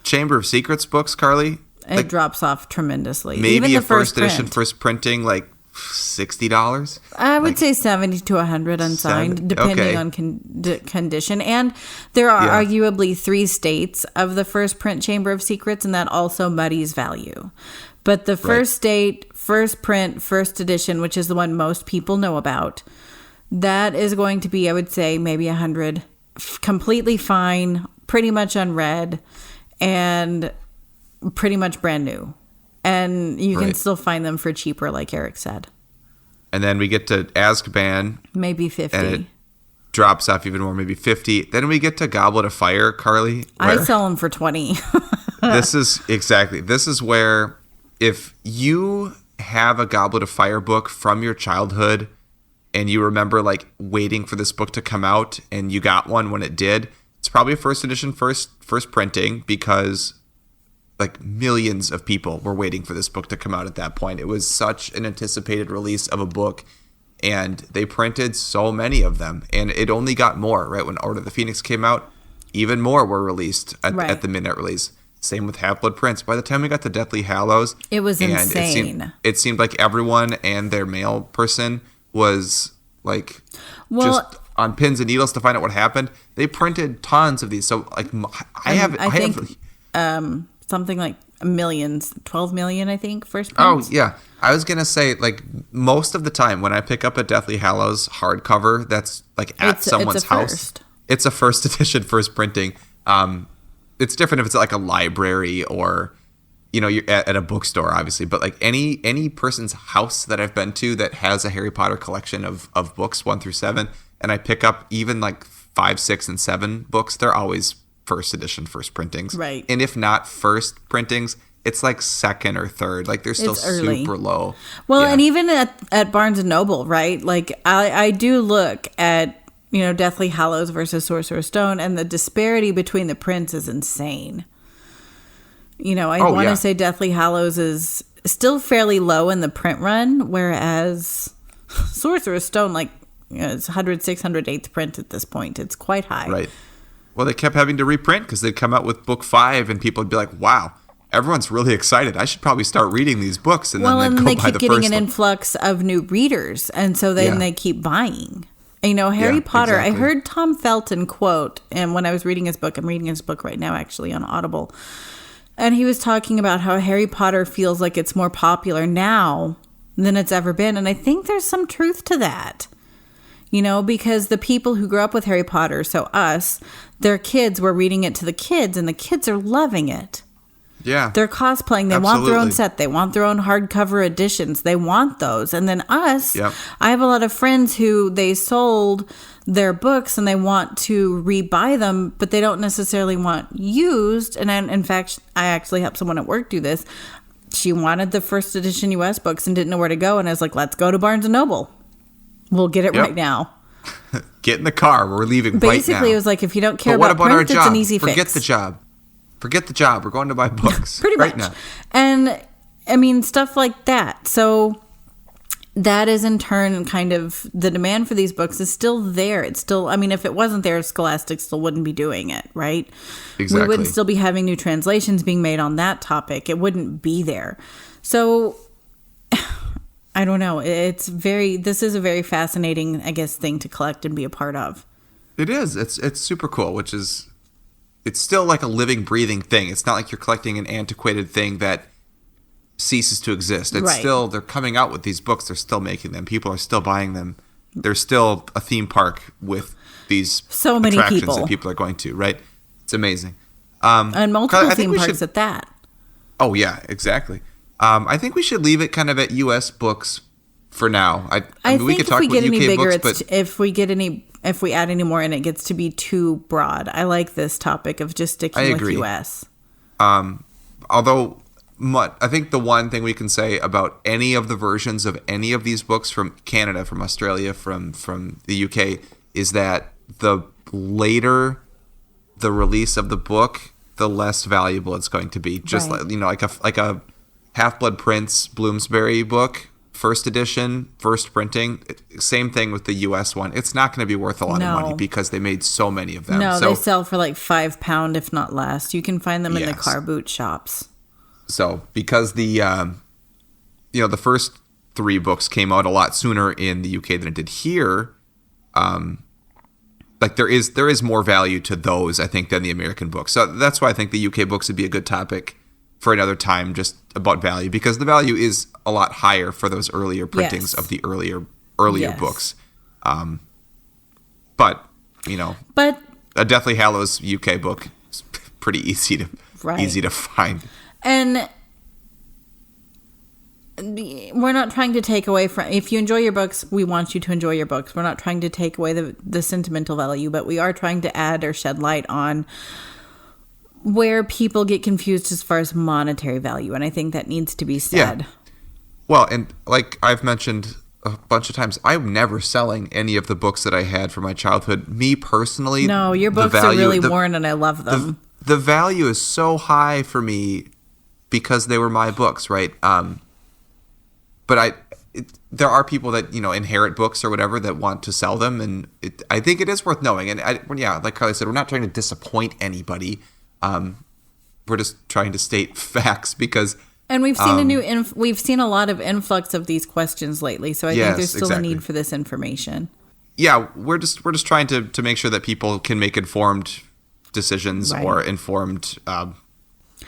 Chamber of Secrets books, Carly.
It drops off tremendously.
Maybe
even
a first edition, first printing, like, $60?
I would say $70 to $100 unsigned, depending on condition. And there are arguably 3 states of the first print Chamber of Secrets, and that also muddies value. But the first state, first print, first edition, which is the one most people know about, that is going to be, I would say, maybe $100, completely fine, pretty much unread, and pretty much brand new. And you can still find them for cheaper, like Erik said.
And then we get to Azkaban.
Maybe 50.
And it drops off even more, maybe 50. Then we get to Goblet of Fire, Carly.
I sell them for 20.
This is where if you have a Goblet of Fire book from your childhood and you remember, like, waiting for this book to come out and you got one when it did, it's probably a first edition, first printing because, like, millions of people were waiting for this book to come out at that point. It was such an anticipated release of a book, and they printed so many of them, and it only got more, right? When Order of the Phoenix came out, even more were released at the midnight release. Same with Half-Blood Prince. By the time we got to Deathly Hallows,
it was insane.
It seemed like everyone and their mail person was, like, just on pins and needles to find out what happened. They printed tons of these. So, like, I think
something like millions, 12 million, I think, first print.
Oh, yeah. I was going to say, like, most of the time when I pick up a Deathly Hallows hardcover that's, like, at someone's house, it's a first edition, first printing. It's different if it's like a library or you're at a bookstore, obviously, but like any person's house that I've been to that has a Harry Potter collection of books 1 through 7, and I pick up even like 5, 6, and 7 books, they're always first edition, first printings.
Right.
And if not first printings, it's like second or third. Like they're still super low.
Well, and even at Barnes and Noble, right? Like I do look at, Deathly Hallows versus Sorcerer's Stone, and the disparity between the prints is insane. I want to say Deathly Hallows is still fairly low in the print run, whereas Sorcerer's Stone, like, it's 106th, 108th print at this point. It's quite high.
Right. Well, they kept having to reprint because they'd come out with book 5 and people would be like, wow, everyone's really excited. I should probably start reading these books. And then
they keep getting an influx of new readers. And so then they keep buying. Harry Potter, exactly. I heard Tom Felton quote, and when I was reading his book, I'm reading his book right now actually on Audible. And he was talking about how Harry Potter feels like it's more popular now than it's ever been. And I think there's some truth to that. Because the people who grew up with Harry Potter, so us, their kids were reading it to the kids, and the kids are loving it.
Yeah.
They're cosplaying. They want their own set. They want their own hardcover editions. They want those. And then us, I have a lot of friends who they sold their books and they want to rebuy them, but they don't necessarily want used. And in fact, I actually helped someone at work do this. She wanted the first edition US books and didn't know where to go. And I was like, let's go to Barnes & Noble. We'll get it right now.
Get in the car. We're leaving right now.
Basically, it was like, if you don't care about print, it's an easy fix.
Forget the job. We're going to buy books.
Pretty much.
Right now.
And, I mean, stuff like that. So that is in turn kind of the demand for these books is still there. It's still, I mean, if it wasn't there, Scholastic still wouldn't be doing it, right?
Exactly.
We wouldn't still be having new translations being made on that topic. It wouldn't be there. So I don't know. This is a very fascinating, I guess, thing to collect and be a part of.
It is. It's super cool, which is, it's still like a living, breathing thing. It's not like you're collecting an antiquated thing that ceases to exist. It's still, they're coming out with these books. They're still making them. People are still buying them. There's still a theme park with these
so many
attractions
people
that people are going to, right? It's amazing.
And multiple theme parks at that.
Oh, yeah, exactly. I think we should leave it kind of at U.S. books for now. I mean, we could talk about UK books, but
if we add any more in, it gets to be too broad. I like this topic of just sticking with U.S.
Although, I think the one thing we can say about any of the versions of any of these books from Canada, from Australia, from the UK, is that the later the release of the book, the less valuable it's going to be. Just like a Half-Blood Prince Bloomsbury book, first edition, first printing, same thing with the US one. It's not going to be worth a lot of money because they made so many of them.
No, they sell for like £5, if not less. You can find them in the car boot shops. So
because the the first 3 books came out a lot sooner in the UK than it did here, like there is more value to those, I think, than the American books. So that's why I think the UK books would be a good topic for another time, just about value, because the value is a lot higher for those earlier printings of the earlier books. But a Deathly Hallows UK book is pretty easy to find.
And we're not trying to take away from, if you enjoy your books, we want you to enjoy your books. We're not trying to take away the sentimental value, but we are trying to add or shed light on where people get confused as far as monetary value, and I think that needs to be said.
Yeah. Well, and like I've mentioned a bunch of times, I'm never selling any of the books that I had from my childhood. Me personally,
no, your books are really worn, and I love them.
The value is so high for me because they were my books, right? But there are people that inherit books or whatever that want to sell them, and I think it is worth knowing. And like Carly said, we're not trying to disappoint anybody. We're just trying to state facts because,
and we've seen we've seen a lot of influx of these questions lately. So I think there's still a need for this information. Yeah,
we're just trying to make sure that people can make informed decisions or informed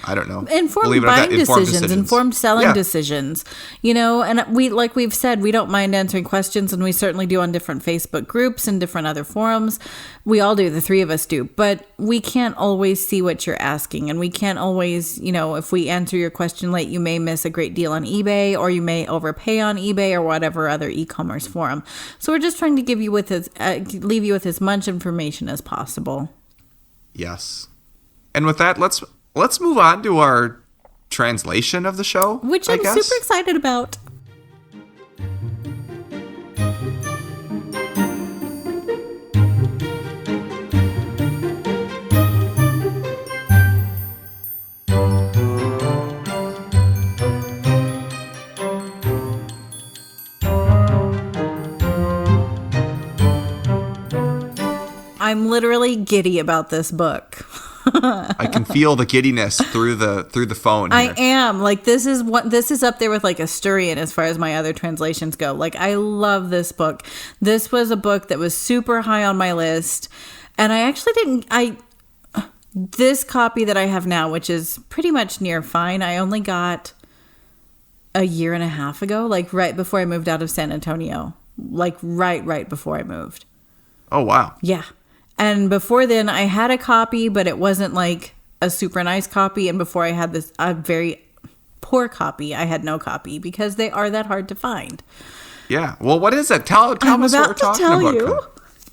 I don't know.
Informed buying decisions, informed selling decisions, and we've said, we don't mind answering questions, and we certainly do on different Facebook groups and different other forums. We all do, the three of us do, but we can't always see what you're asking, and we can't always, if we answer your question late, you may miss a great deal on eBay, or you may overpay on eBay or whatever other e-commerce forum. So we're just trying to leave you with as much information as possible.
Yes. And with that, let's move on to our translation of the show,
which I'm super excited about. I'm literally giddy about this book.
I can feel the giddiness through the phone here.
I am. Like, this is up there with like Asturian as far as my other translations go. Like, I love this book. This was a book that was super high on my list, and I actually this copy that I have now, which is pretty much near fine, I only got a year and a half ago, like right before I moved out of San Antonio. Like right before I moved.
Oh, wow.
Yeah. And before then, I had a copy, but it wasn't like a super nice copy. And before I had a very poor copy, I had no copy because they are that hard to find.
Yeah. Well, what is it? Tell us what we're talking about. You.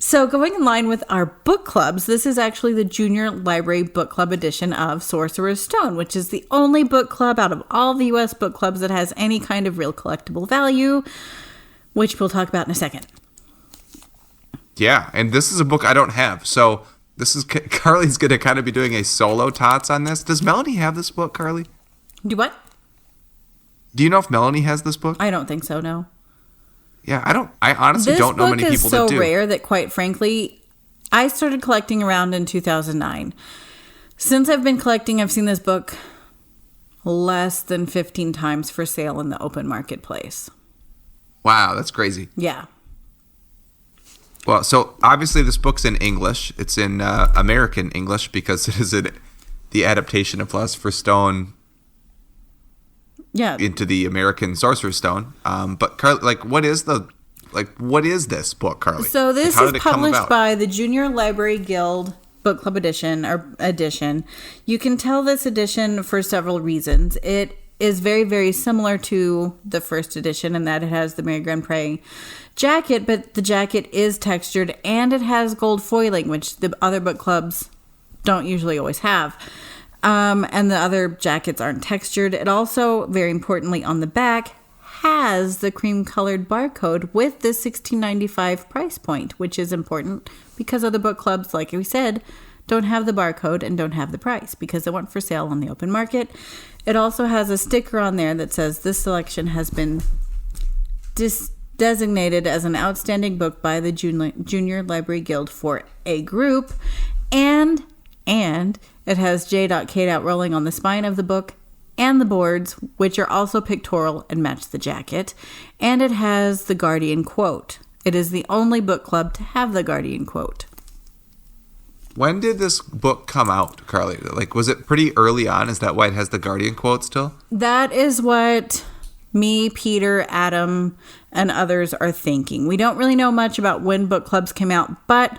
So going in line with our book clubs, this is actually the Junior Library Book Club edition of Sorcerer's Stone, which is the only book club out of all the U.S. book clubs that has any kind of real collectible value, which we'll talk about in a second.
Yeah, and this is a book I don't have, so this is Carly's going to kind of be doing a solo tots on this. Does Melanie have this book, Carly?
Do what?
Do you know if Melanie has this book?
I don't think so, no.
Yeah, I honestly don't know many people that do.
This book is so rare that, quite frankly, I started collecting around in 2009. Since I've been collecting, I've seen this book less than 15 times for sale in the open marketplace. Wow,
that's crazy.
Yeah.
Well, so obviously this book's in English. It's in American English because it is the adaptation of Philosopher's Stone into the American Sorcerer's Stone. But Carly, what is this book, Carly?
So this is published by the Junior Library Guild Book Club edition. You can tell this edition for several reasons. It is very, very similar to the first edition in that it has the Mary Grand Prix jacket, but the jacket is textured and it has gold foiling, which the other book clubs don't usually always have. And the other jackets aren't textured. It also, very importantly, on the back has the cream-colored barcode with the $16.95 price point, which is important because other book clubs, like we said, don't have the barcode and don't have the price because they weren't for sale on the open market. It also has a sticker on there that says this selection has been designated as an outstanding book by the Junior Library Guild for a group, and it has J.K. rolling on the spine of the book and the boards, which are also pictorial and match the jacket, and it has the Guardian quote. It is the only book club to have the Guardian quote.
When did this book come out, Carly? Was it pretty early on? Is that why it has the Guardian quote still?
That is what me, Peter, Adam, and others are thinking. We don't really know much about when book clubs came out, but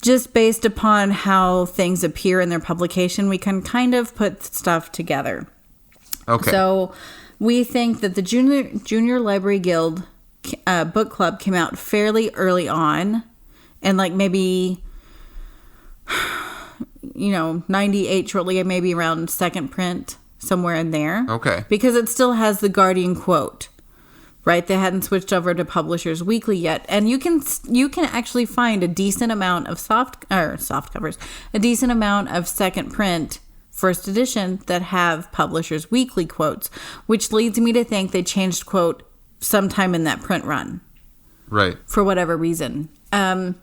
just based upon how things appear in their publication, we can kind of put stuff together.
Okay.
So we think that the Junior Library Guild book club came out fairly early on, and maybe 98 shortly, maybe around second print, somewhere in there.
Okay.
Because it still has the Guardian quote, right? They hadn't switched over to Publishers Weekly yet, and you can actually find a decent amount of soft covers, a decent amount of second print first edition that have Publishers Weekly quotes, which leads me to think they changed quote sometime in that print run.
Right.
For whatever reason. And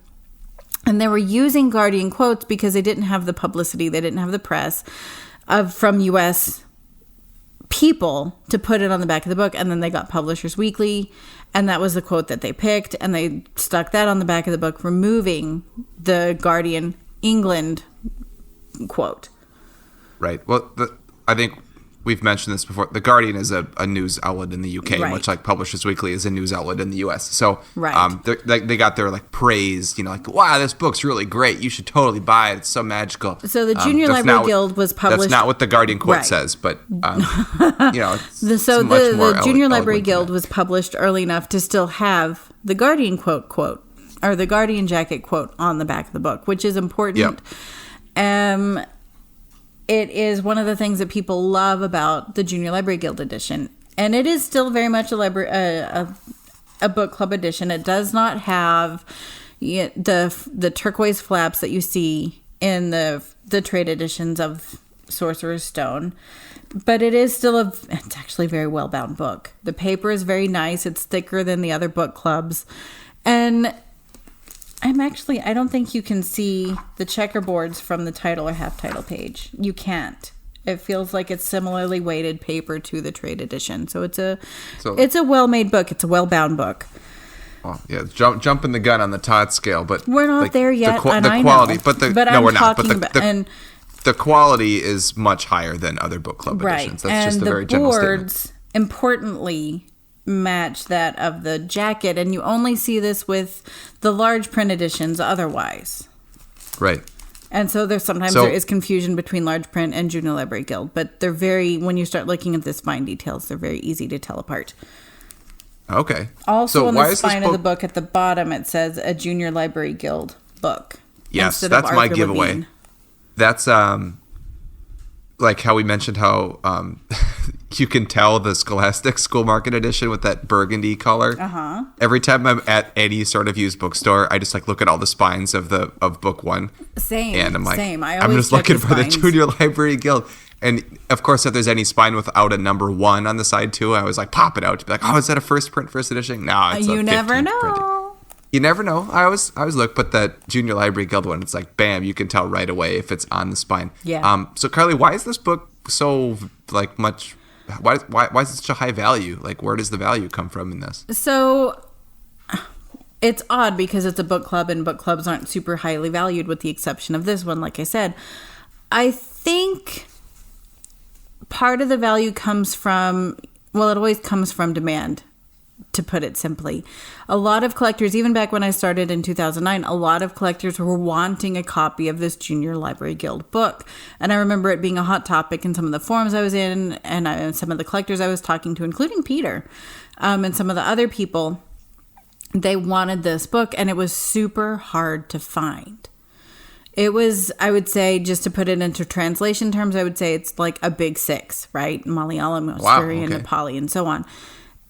they were using Guardian quotes because they didn't have the publicity, they didn't have the press from U.S. people to put it on the back of the book. And then they got Publishers Weekly, and that was the quote that they picked, and they stuck that on the back of the book, removing the Guardian England quote.
Right. Well, I think we've mentioned this before. The Guardian is a news outlet in the UK,
Right.
much like Publishers Weekly is a news outlet in the US. So
Right.
they got their like praise, like, wow, this book's really great. You should totally buy it. It's so magical.
So the Junior Library Guild was published.
That's not what the Guardian quote
Right.
says, but
the Junior Library Guild was published early enough to still have the Guardian quote, or the Guardian jacket quote on the back of the book, which is important.
Yep.
It is one of the things that people love about the Junior Library Guild edition, and it is still very much a book club edition. It does not have the turquoise flaps that you see in the trade editions of Sorcerer's Stone, but it is still it's actually a very well bound book. The paper is very nice. It's thicker than the other book clubs, and I don't think you can see the checkerboards from the title or half title page. You can't. It feels like it's similarly weighted paper to the trade edition. So it's a well-made book. It's a well-bound book.
Well, yeah, jumping the gun on the Todd scale, but
we're not there yet.
The quality,
we're not.
The quality is much higher than other book club editions. That's just a very general statement.
And the boards, importantly, match that of the jacket, and you only see this with the large print editions otherwise.
Right.
And so there is confusion between large print and Junior Library Guild, but they're when you start looking at the spine details, they're very easy to tell apart.
Okay.
Also, on the spine of the book at the bottom, it says a Junior Library Guild book.
Yes, that's my giveaway. Levine. That's like how we mentioned how you can tell the Scholastic School Market Edition with that burgundy color.
Uh-huh.
Every time I'm at any sort of used bookstore, I just like look at all the spines of book one.
Same.
And I'm like,
I'm
just looking for the Junior Library Guild. And of course, if there's any spine without a number 1 on the side too, I always like pop it out to be like, oh, is that a first edition? No, it's
you never know.
Printed. You never know. I always look, but that Junior Library Guild one, it's like, bam, you can tell right away if it's on the spine.
Yeah.
So Carly, why is this book so like much? Why is it such a high value? Like, where does the value come from in this?
So it's odd because it's a book club, and book clubs aren't super highly valued, with the exception of this one. Like I said, I think part of the value comes from, it always comes from demand. To put it simply, a lot of collectors, even back when I started in 2009, a lot of collectors were wanting a copy of this Junior Library Guild book. And I remember it being a hot topic in some of the forums I was in, and some of the collectors I was talking to, including Peter, and some of the other people. They wanted this book, and it was super hard to find. It was, I would say, just to put it into translation terms, I would say it's like a big 6, right? Malayalam, Australian, Nepali, and so on.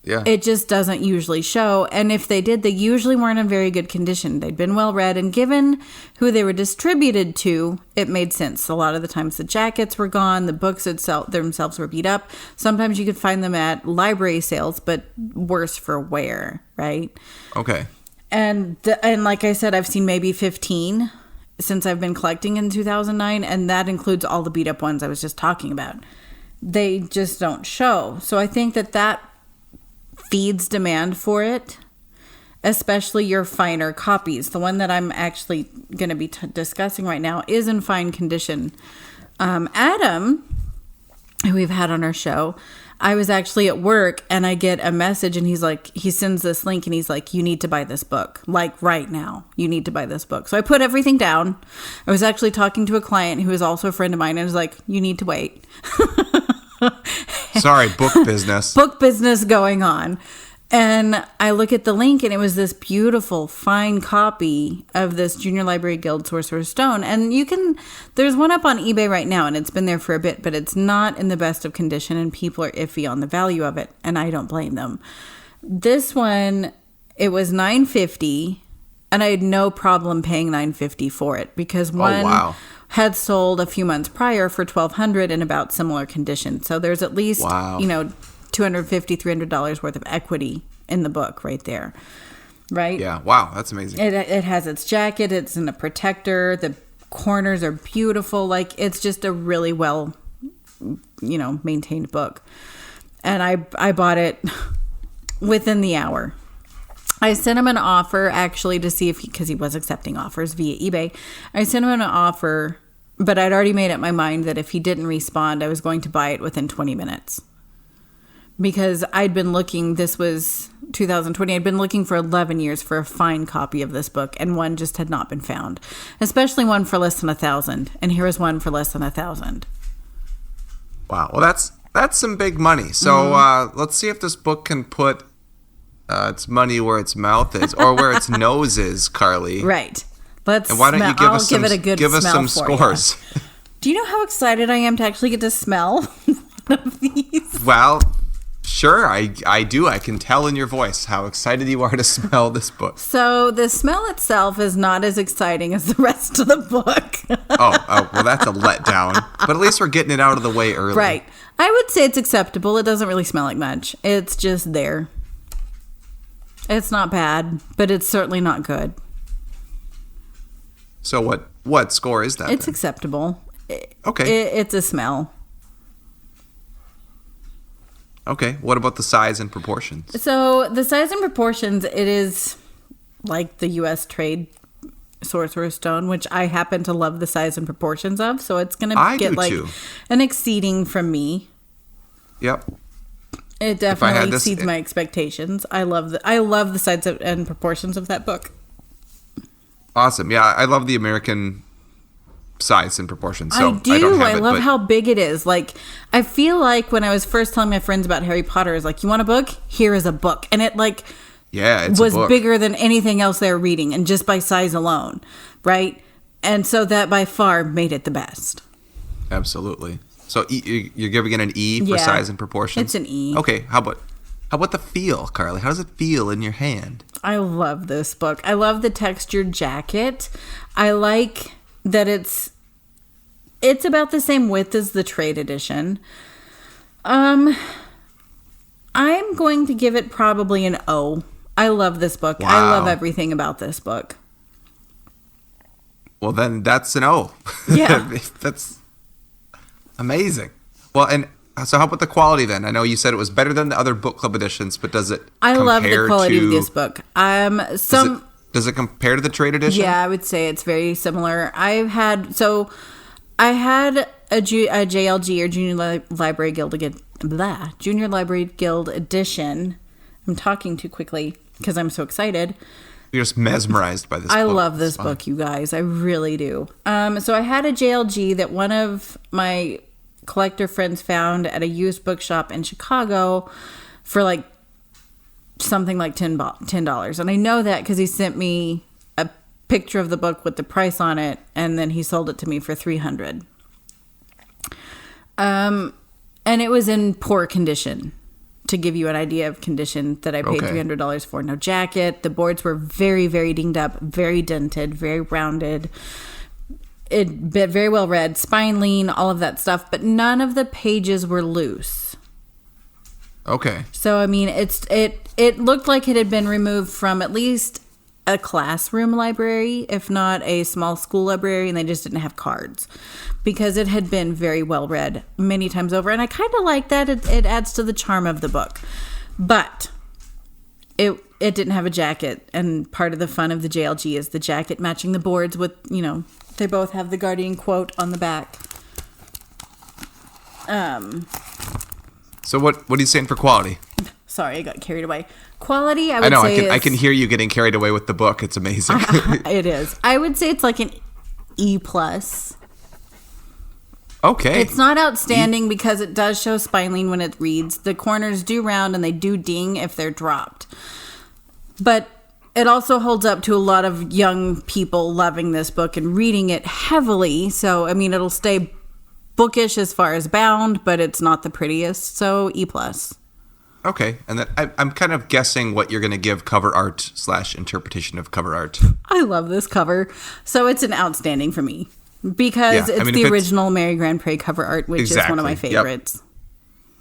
Yeah.
It just doesn't usually show. And if they did, they usually weren't in very good condition. They'd been well read, and given who they were distributed to, it made sense. A lot of the times the jackets were gone, the books themselves were beat up. Sometimes you could find them at library sales, but worse for wear, right?
Okay.
And like I said, I've seen maybe 15 since I've been collecting in 2009, and that includes all the beat up ones I was just talking about. They just don't show. So I think that feeds demand for it, especially your finer copies. The one that I'm actually going to be discussing right now is in fine condition. Adam, who we've had on our show, I was actually at work and I get a message, and he sends this link, and he's like, you need to buy this book. Like right now, you need to buy this book. So I put everything down. I was actually talking to a client who is also a friend of mine, and was like, you need to wait.
Sorry, book business.
Book business going on. And I look at the link, and it was this beautiful, fine copy of this Junior Library Guild Sorcerer's Stone. And there's one up on eBay right now, and it's been there for a bit, but it's not in the best of condition, and people are iffy on the value of it, and I don't blame them. This one, it was $9.50, and I had no problem paying $9.50 for it, because one had sold a few months prior for $1,200 in about similar condition. So there's at least, $250, $300 worth of equity in the book right there. Right?
Yeah. Wow. That's amazing.
It has its jacket. It's in a protector. The corners are beautiful. Like, it's just a really well, maintained book. And I bought it within the hour. I sent him an offer, actually, to see because he was accepting offers via eBay. I sent him an offer but I'd already made up my mind that if he didn't respond, I was going to buy it within 20 minutes. Because I'd been looking, this was 2020, I'd been looking for 11 years for a fine copy of this book, and one just had not been found. Especially one for less than $1,000. And here was one for less than $1,000.
Wow. Well, that's some big money. So let's see if this book can put its money where its mouth is, or where its nose is, Carly.
Right. Let's.
And why don't you give us some,
it a good
give us
smell
some
for
scores?
You. Do you know how excited I am to actually get to smell one of these?
Well, sure, I do. I can tell in your voice how excited you are to smell this book.
So the smell itself is not as exciting as the rest of the book.
oh, well, that's a letdown. But at least we're getting it out of the way early.
Right. I would say it's acceptable. It doesn't really smell like much. It's just there. It's not bad, but it's certainly not good.
So what score is that?
It's
then?
acceptable.
Okay.
It's a smell.
Okay. What about the size and proportions?
So the size and proportions, it is like the U.S. trade Sorcerer Stone, which I happen to love the size and proportions of. So it's going to get like
too.
an exceeding from me.
Yep.
It definitely exceeds my expectations. I love the size and proportions of that book.
Awesome. Yeah, I love the American size and proportions. So
I do.
don't have
I love how big it is. Like, I feel like when I was first telling my friends about Harry Potter, is like, you want a book? Here is a book. And it like was bigger than anything else they were reading, and just by size alone, right? And so that by far made it the best.
Absolutely. So you're giving it an E for size and proportions?
It's an E.
Okay. How about the feel, Carly? How does it feel in your hand?
I love this book. I love the textured jacket. I like that it's about the same width as the trade edition. I'm going to give it probably an O. I love this book.
Wow.
I love everything about this book.
Well, then that's an O.
Yeah.
That's amazing. Well, and so how about the quality then? I know you said it was better than the other book club editions, but does it
I love the quality of this book.
Does it compare to the trade edition?
Yeah, I would say it's very similar. I had a JLG, or Junior Library Guild Junior Library Guild edition. I'm talking too quickly because I'm so excited.
You're just mesmerized by this book.
I love this book, you guys. I really do. So I had a JLG that one of my collector friends found at a used bookshop in Chicago for like something like $10. And I know that because he sent me a picture of the book with the price on it, and then he sold it to me for $300. And it was in poor condition, to give you an idea of condition that I paid $300 for. No jacket. The boards were very, very dinged up, very dented, very rounded. It very well read, spine lean, all of that stuff, but none of the pages were loose.
Okay.
So I mean, it looked like it had been removed from at least a classroom library, if not a small school library, and they just didn't have cards, because it had been very well read many times over. And I kind of like that. It adds to the charm of the book. But it didn't have a jacket, and part of the fun of the JLG is the jacket matching the boards with, they both have the Guardian quote on the back.
So what are you saying for quality?
Sorry, I got carried away. Quality, I would say
I can hear you getting carried away with the book. It's amazing.
It is. I would say it's like an E+.
Okay.
It's not outstanding because it does show spine lean when it reads. The corners do round and they do ding if they're dropped. But it also holds up to a lot of young people loving this book and reading it heavily. So, I mean, it'll stay bookish as far as bound, but it's not the prettiest. So, E+.
Okay. And then I'm kind of guessing what you're going to give cover art / interpretation of cover art.
I love this cover. So, it's an outstanding for me. Because it's the original Mary Grand Prix cover art, which is one of my favorites.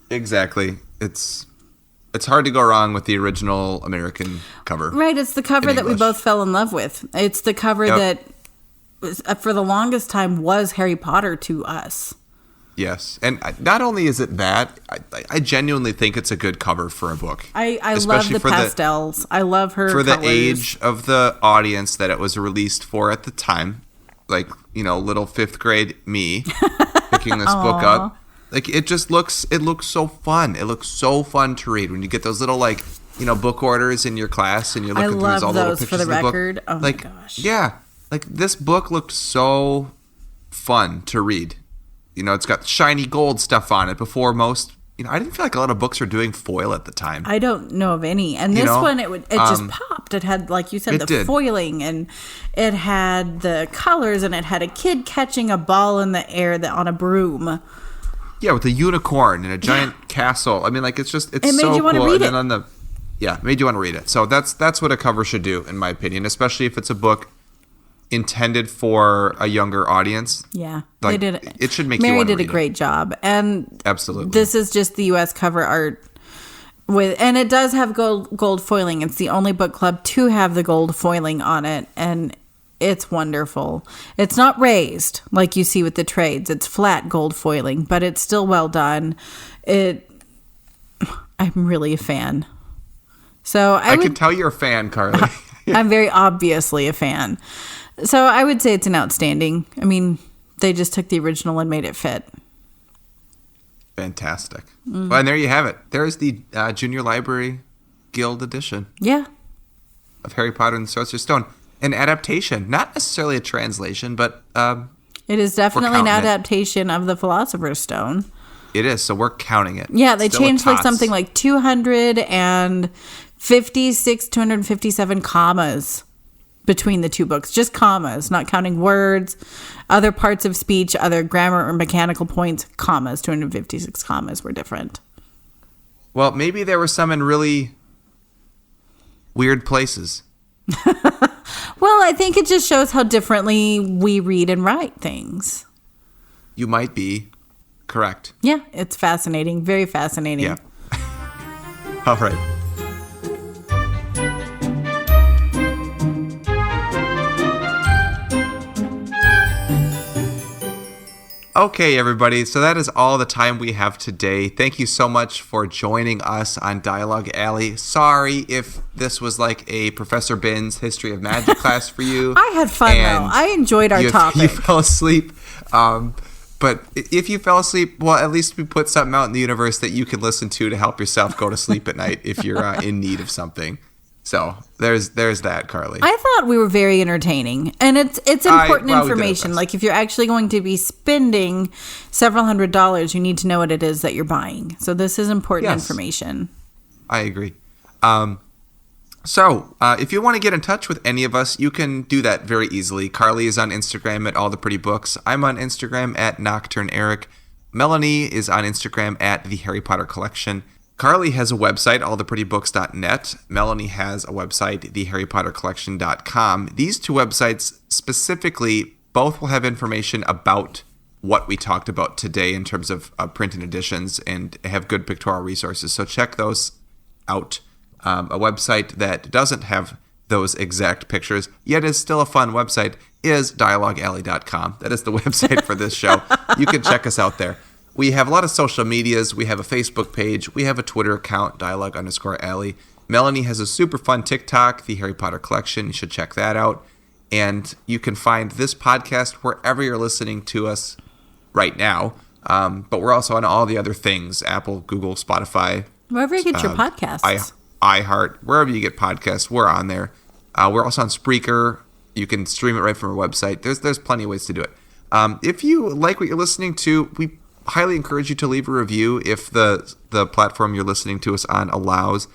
Yep. Exactly. It's hard to go wrong with the original American cover.
Right. It's the cover that we both fell in love with. It's the cover that, for the longest time, was Harry Potter to us.
Yes. And not only is it that, I genuinely think it's a good cover for a book.
I love the pastels. I love her
for
colors.
The age of the audience that it was released for at the time. like, little 5th grade me picking this book up. Like, it looks so fun. It looks so fun to read when you get those little, like, book orders in your class and you're looking through all the little pictures of the book.
For the record. Oh,
like,
my gosh.
Yeah. Like, this book looked so fun to read. It's got shiny gold stuff on it before most. I didn't feel like a lot of books were doing foil at the time.
I don't know of any. And this one, it just popped. It had, like you said, the foiling, and it had the colors, and it had a kid catching a ball in the air on a broom.
Yeah, with a unicorn and a giant castle. I mean, like, it's so cool. It made you want to read it. Made you want to read it. So that's what a cover should do, in my opinion, especially if it's a book intended for a younger audience.
Yeah,
like,
they did.
It should make you want to read it.
Mary did a great job, and
absolutely,
this is just the U.S. cover art and it does have gold foiling. It's the only book club to have the gold foiling on it, and it's wonderful. It's not raised like you see with the trades. It's flat gold foiling, but it's still well done. I'm really a fan. So I can
tell you're a fan, Carly.
I'm very obviously a fan. So I would say it's an outstanding. I mean, they just took the original and made it fit.
Fantastic. Well, and there you have it. There's the Junior Library Guild edition.
Yeah.
Of Harry Potter and the Sorcerer's Stone. An adaptation. Not necessarily a translation, but
it is definitely an adaptation of the Philosopher's Stone.
It is, so we're counting it.
Yeah, they changed like something like 257 commas between the two books. Just commas, not counting words, other parts of speech, other grammar or mechanical points. Commas, 256 commas were different.
Well, maybe there were some in really weird places.
Well, I think it just shows how differently we read and write things.
You might be correct.
Yeah, it's fascinating. Very fascinating.
Yeah. All right. Okay, everybody. So that is all the time we have today. Thank you so much for joining us on Dialogue Alley. Sorry if this was like a Professor Bin's History of Magic class for you.
I had fun, though. I enjoyed our topic.
You fell asleep. But if you fell asleep, well, at least we put something out in the universe that you can listen to help yourself go to sleep at night if you're in need of something. So there's that, Carly.
I thought we were very entertaining, and it's important information. Like, if you're actually going to be spending several $100s, you need to know what it is that you're buying. So this is important information.
I agree. So if you want to get in touch with any of us, you can do that very easily. Carly is on Instagram at All the Pretty Books. I'm on Instagram at Nocturne Eric. Melanie is on Instagram at The Harry Potter Collection. Carly has a website, alltheprettybooks.net. Melanie has a website, theharrypottercollection.com. These two websites specifically both will have information about what we talked about today in terms of print and editions, and have good pictorial resources. So check those out. A website that doesn't have those exact pictures, yet is still a fun website, is dialoguealley.com. That is the website for this show. You can check us out there. We have a lot of social medias. We have a Facebook page. We have a Twitter account, dialogue_alley. Melanie has a super fun TikTok, The Harry Potter Collection. You should check that out. And you can find this podcast wherever you're listening to us right now. But we're also on all the other things, Apple, Google, Spotify.
Wherever you get your podcasts.
iHeart, wherever you get podcasts, we're on there. We're also on Spreaker. You can stream it right from our website. There's plenty of ways to do it. If you like what you're listening to, we highly encourage you to leave a review if the platform you're listening to us on allows.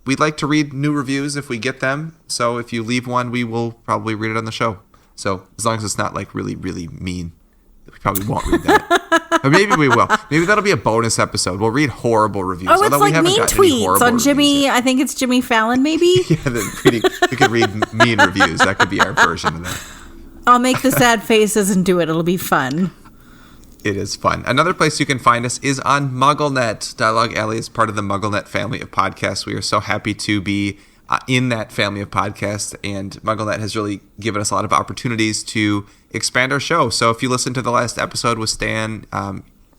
We'd like to read new reviews if we get them. So if you leave one, we will probably read it on the show. So as long as it's not like really, really mean, we probably won't read that. Or maybe we will. Maybe that'll be a bonus episode. We'll read horrible reviews.
Oh, it's like mean tweets on Jimmy. I think it's Jimmy Fallon, maybe.
Yeah, we could read mean reviews. That could be our version of that.
I'll make the sad faces and do it. It'll be fun.
It is fun. Another place you can find us is on MuggleNet. Dialogue Alley is part of the MuggleNet family of podcasts. We are so happy to be in that family of podcasts, and MuggleNet has really given us a lot of opportunities to expand our show. So if you listen to the last episode with Stan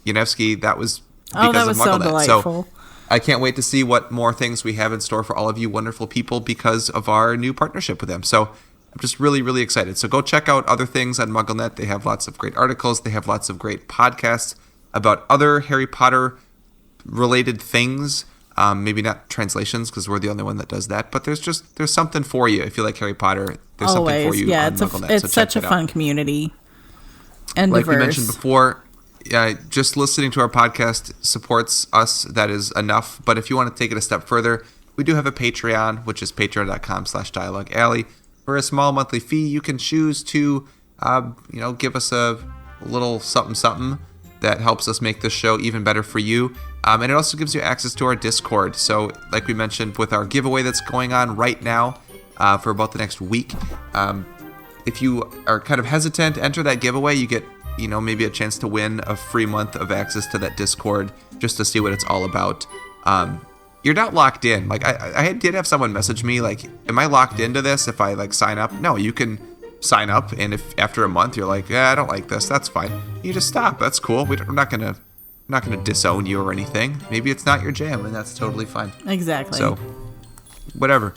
Yanevsky, that was because of MuggleNet.
So delightful.
So I can't wait to see what more things we have in store for all of you wonderful people because of our new partnership with them. So I'm just really, really excited. So go check out other things on MuggleNet. They have lots of great articles. They have lots of great podcasts about other Harry Potter related things. Maybe not translations, because we're the only one that does that. But there's something for you if you like Harry Potter. There's something for you on MuggleNet.
It's such a fun community and
like
diverse.
We mentioned before, just listening to our podcast supports us. That is enough. But if you want to take it a step further, we do have a Patreon, which is patreon.com/dialoguealley. For a small monthly fee, you can choose to, give us a little something that helps us make this show even better for you. And it also gives you access to our Discord. So, like we mentioned, with our giveaway that's going on right now for about the next week, if you are kind of hesitant to enter that giveaway, you get, maybe a chance to win a free month of access to that Discord just to see what it's all about. You're not locked in. Like, I did have someone message me, like, am I locked into this if I, like, sign up? No, you can sign up, and if after a month you're like, I don't like this, that's fine. You just stop. That's cool. We're not gonna disown you or anything. Maybe it's not your jam, and that's totally fine.
Exactly.
So, whatever.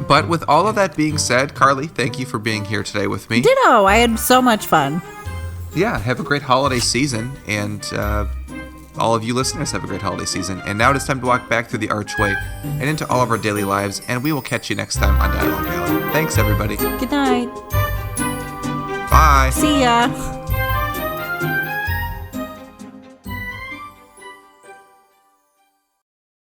But with all of that being said, Carly, thank you for being here today with me.
Ditto. I had so much fun.
Yeah, have a great holiday season, and all of you listeners have a great holiday season. And now it is time to walk back through the archway and into all of our daily lives, and we will catch you next time on Dialogue Alley. Thanks, everybody.
Good night.
Bye.
See ya.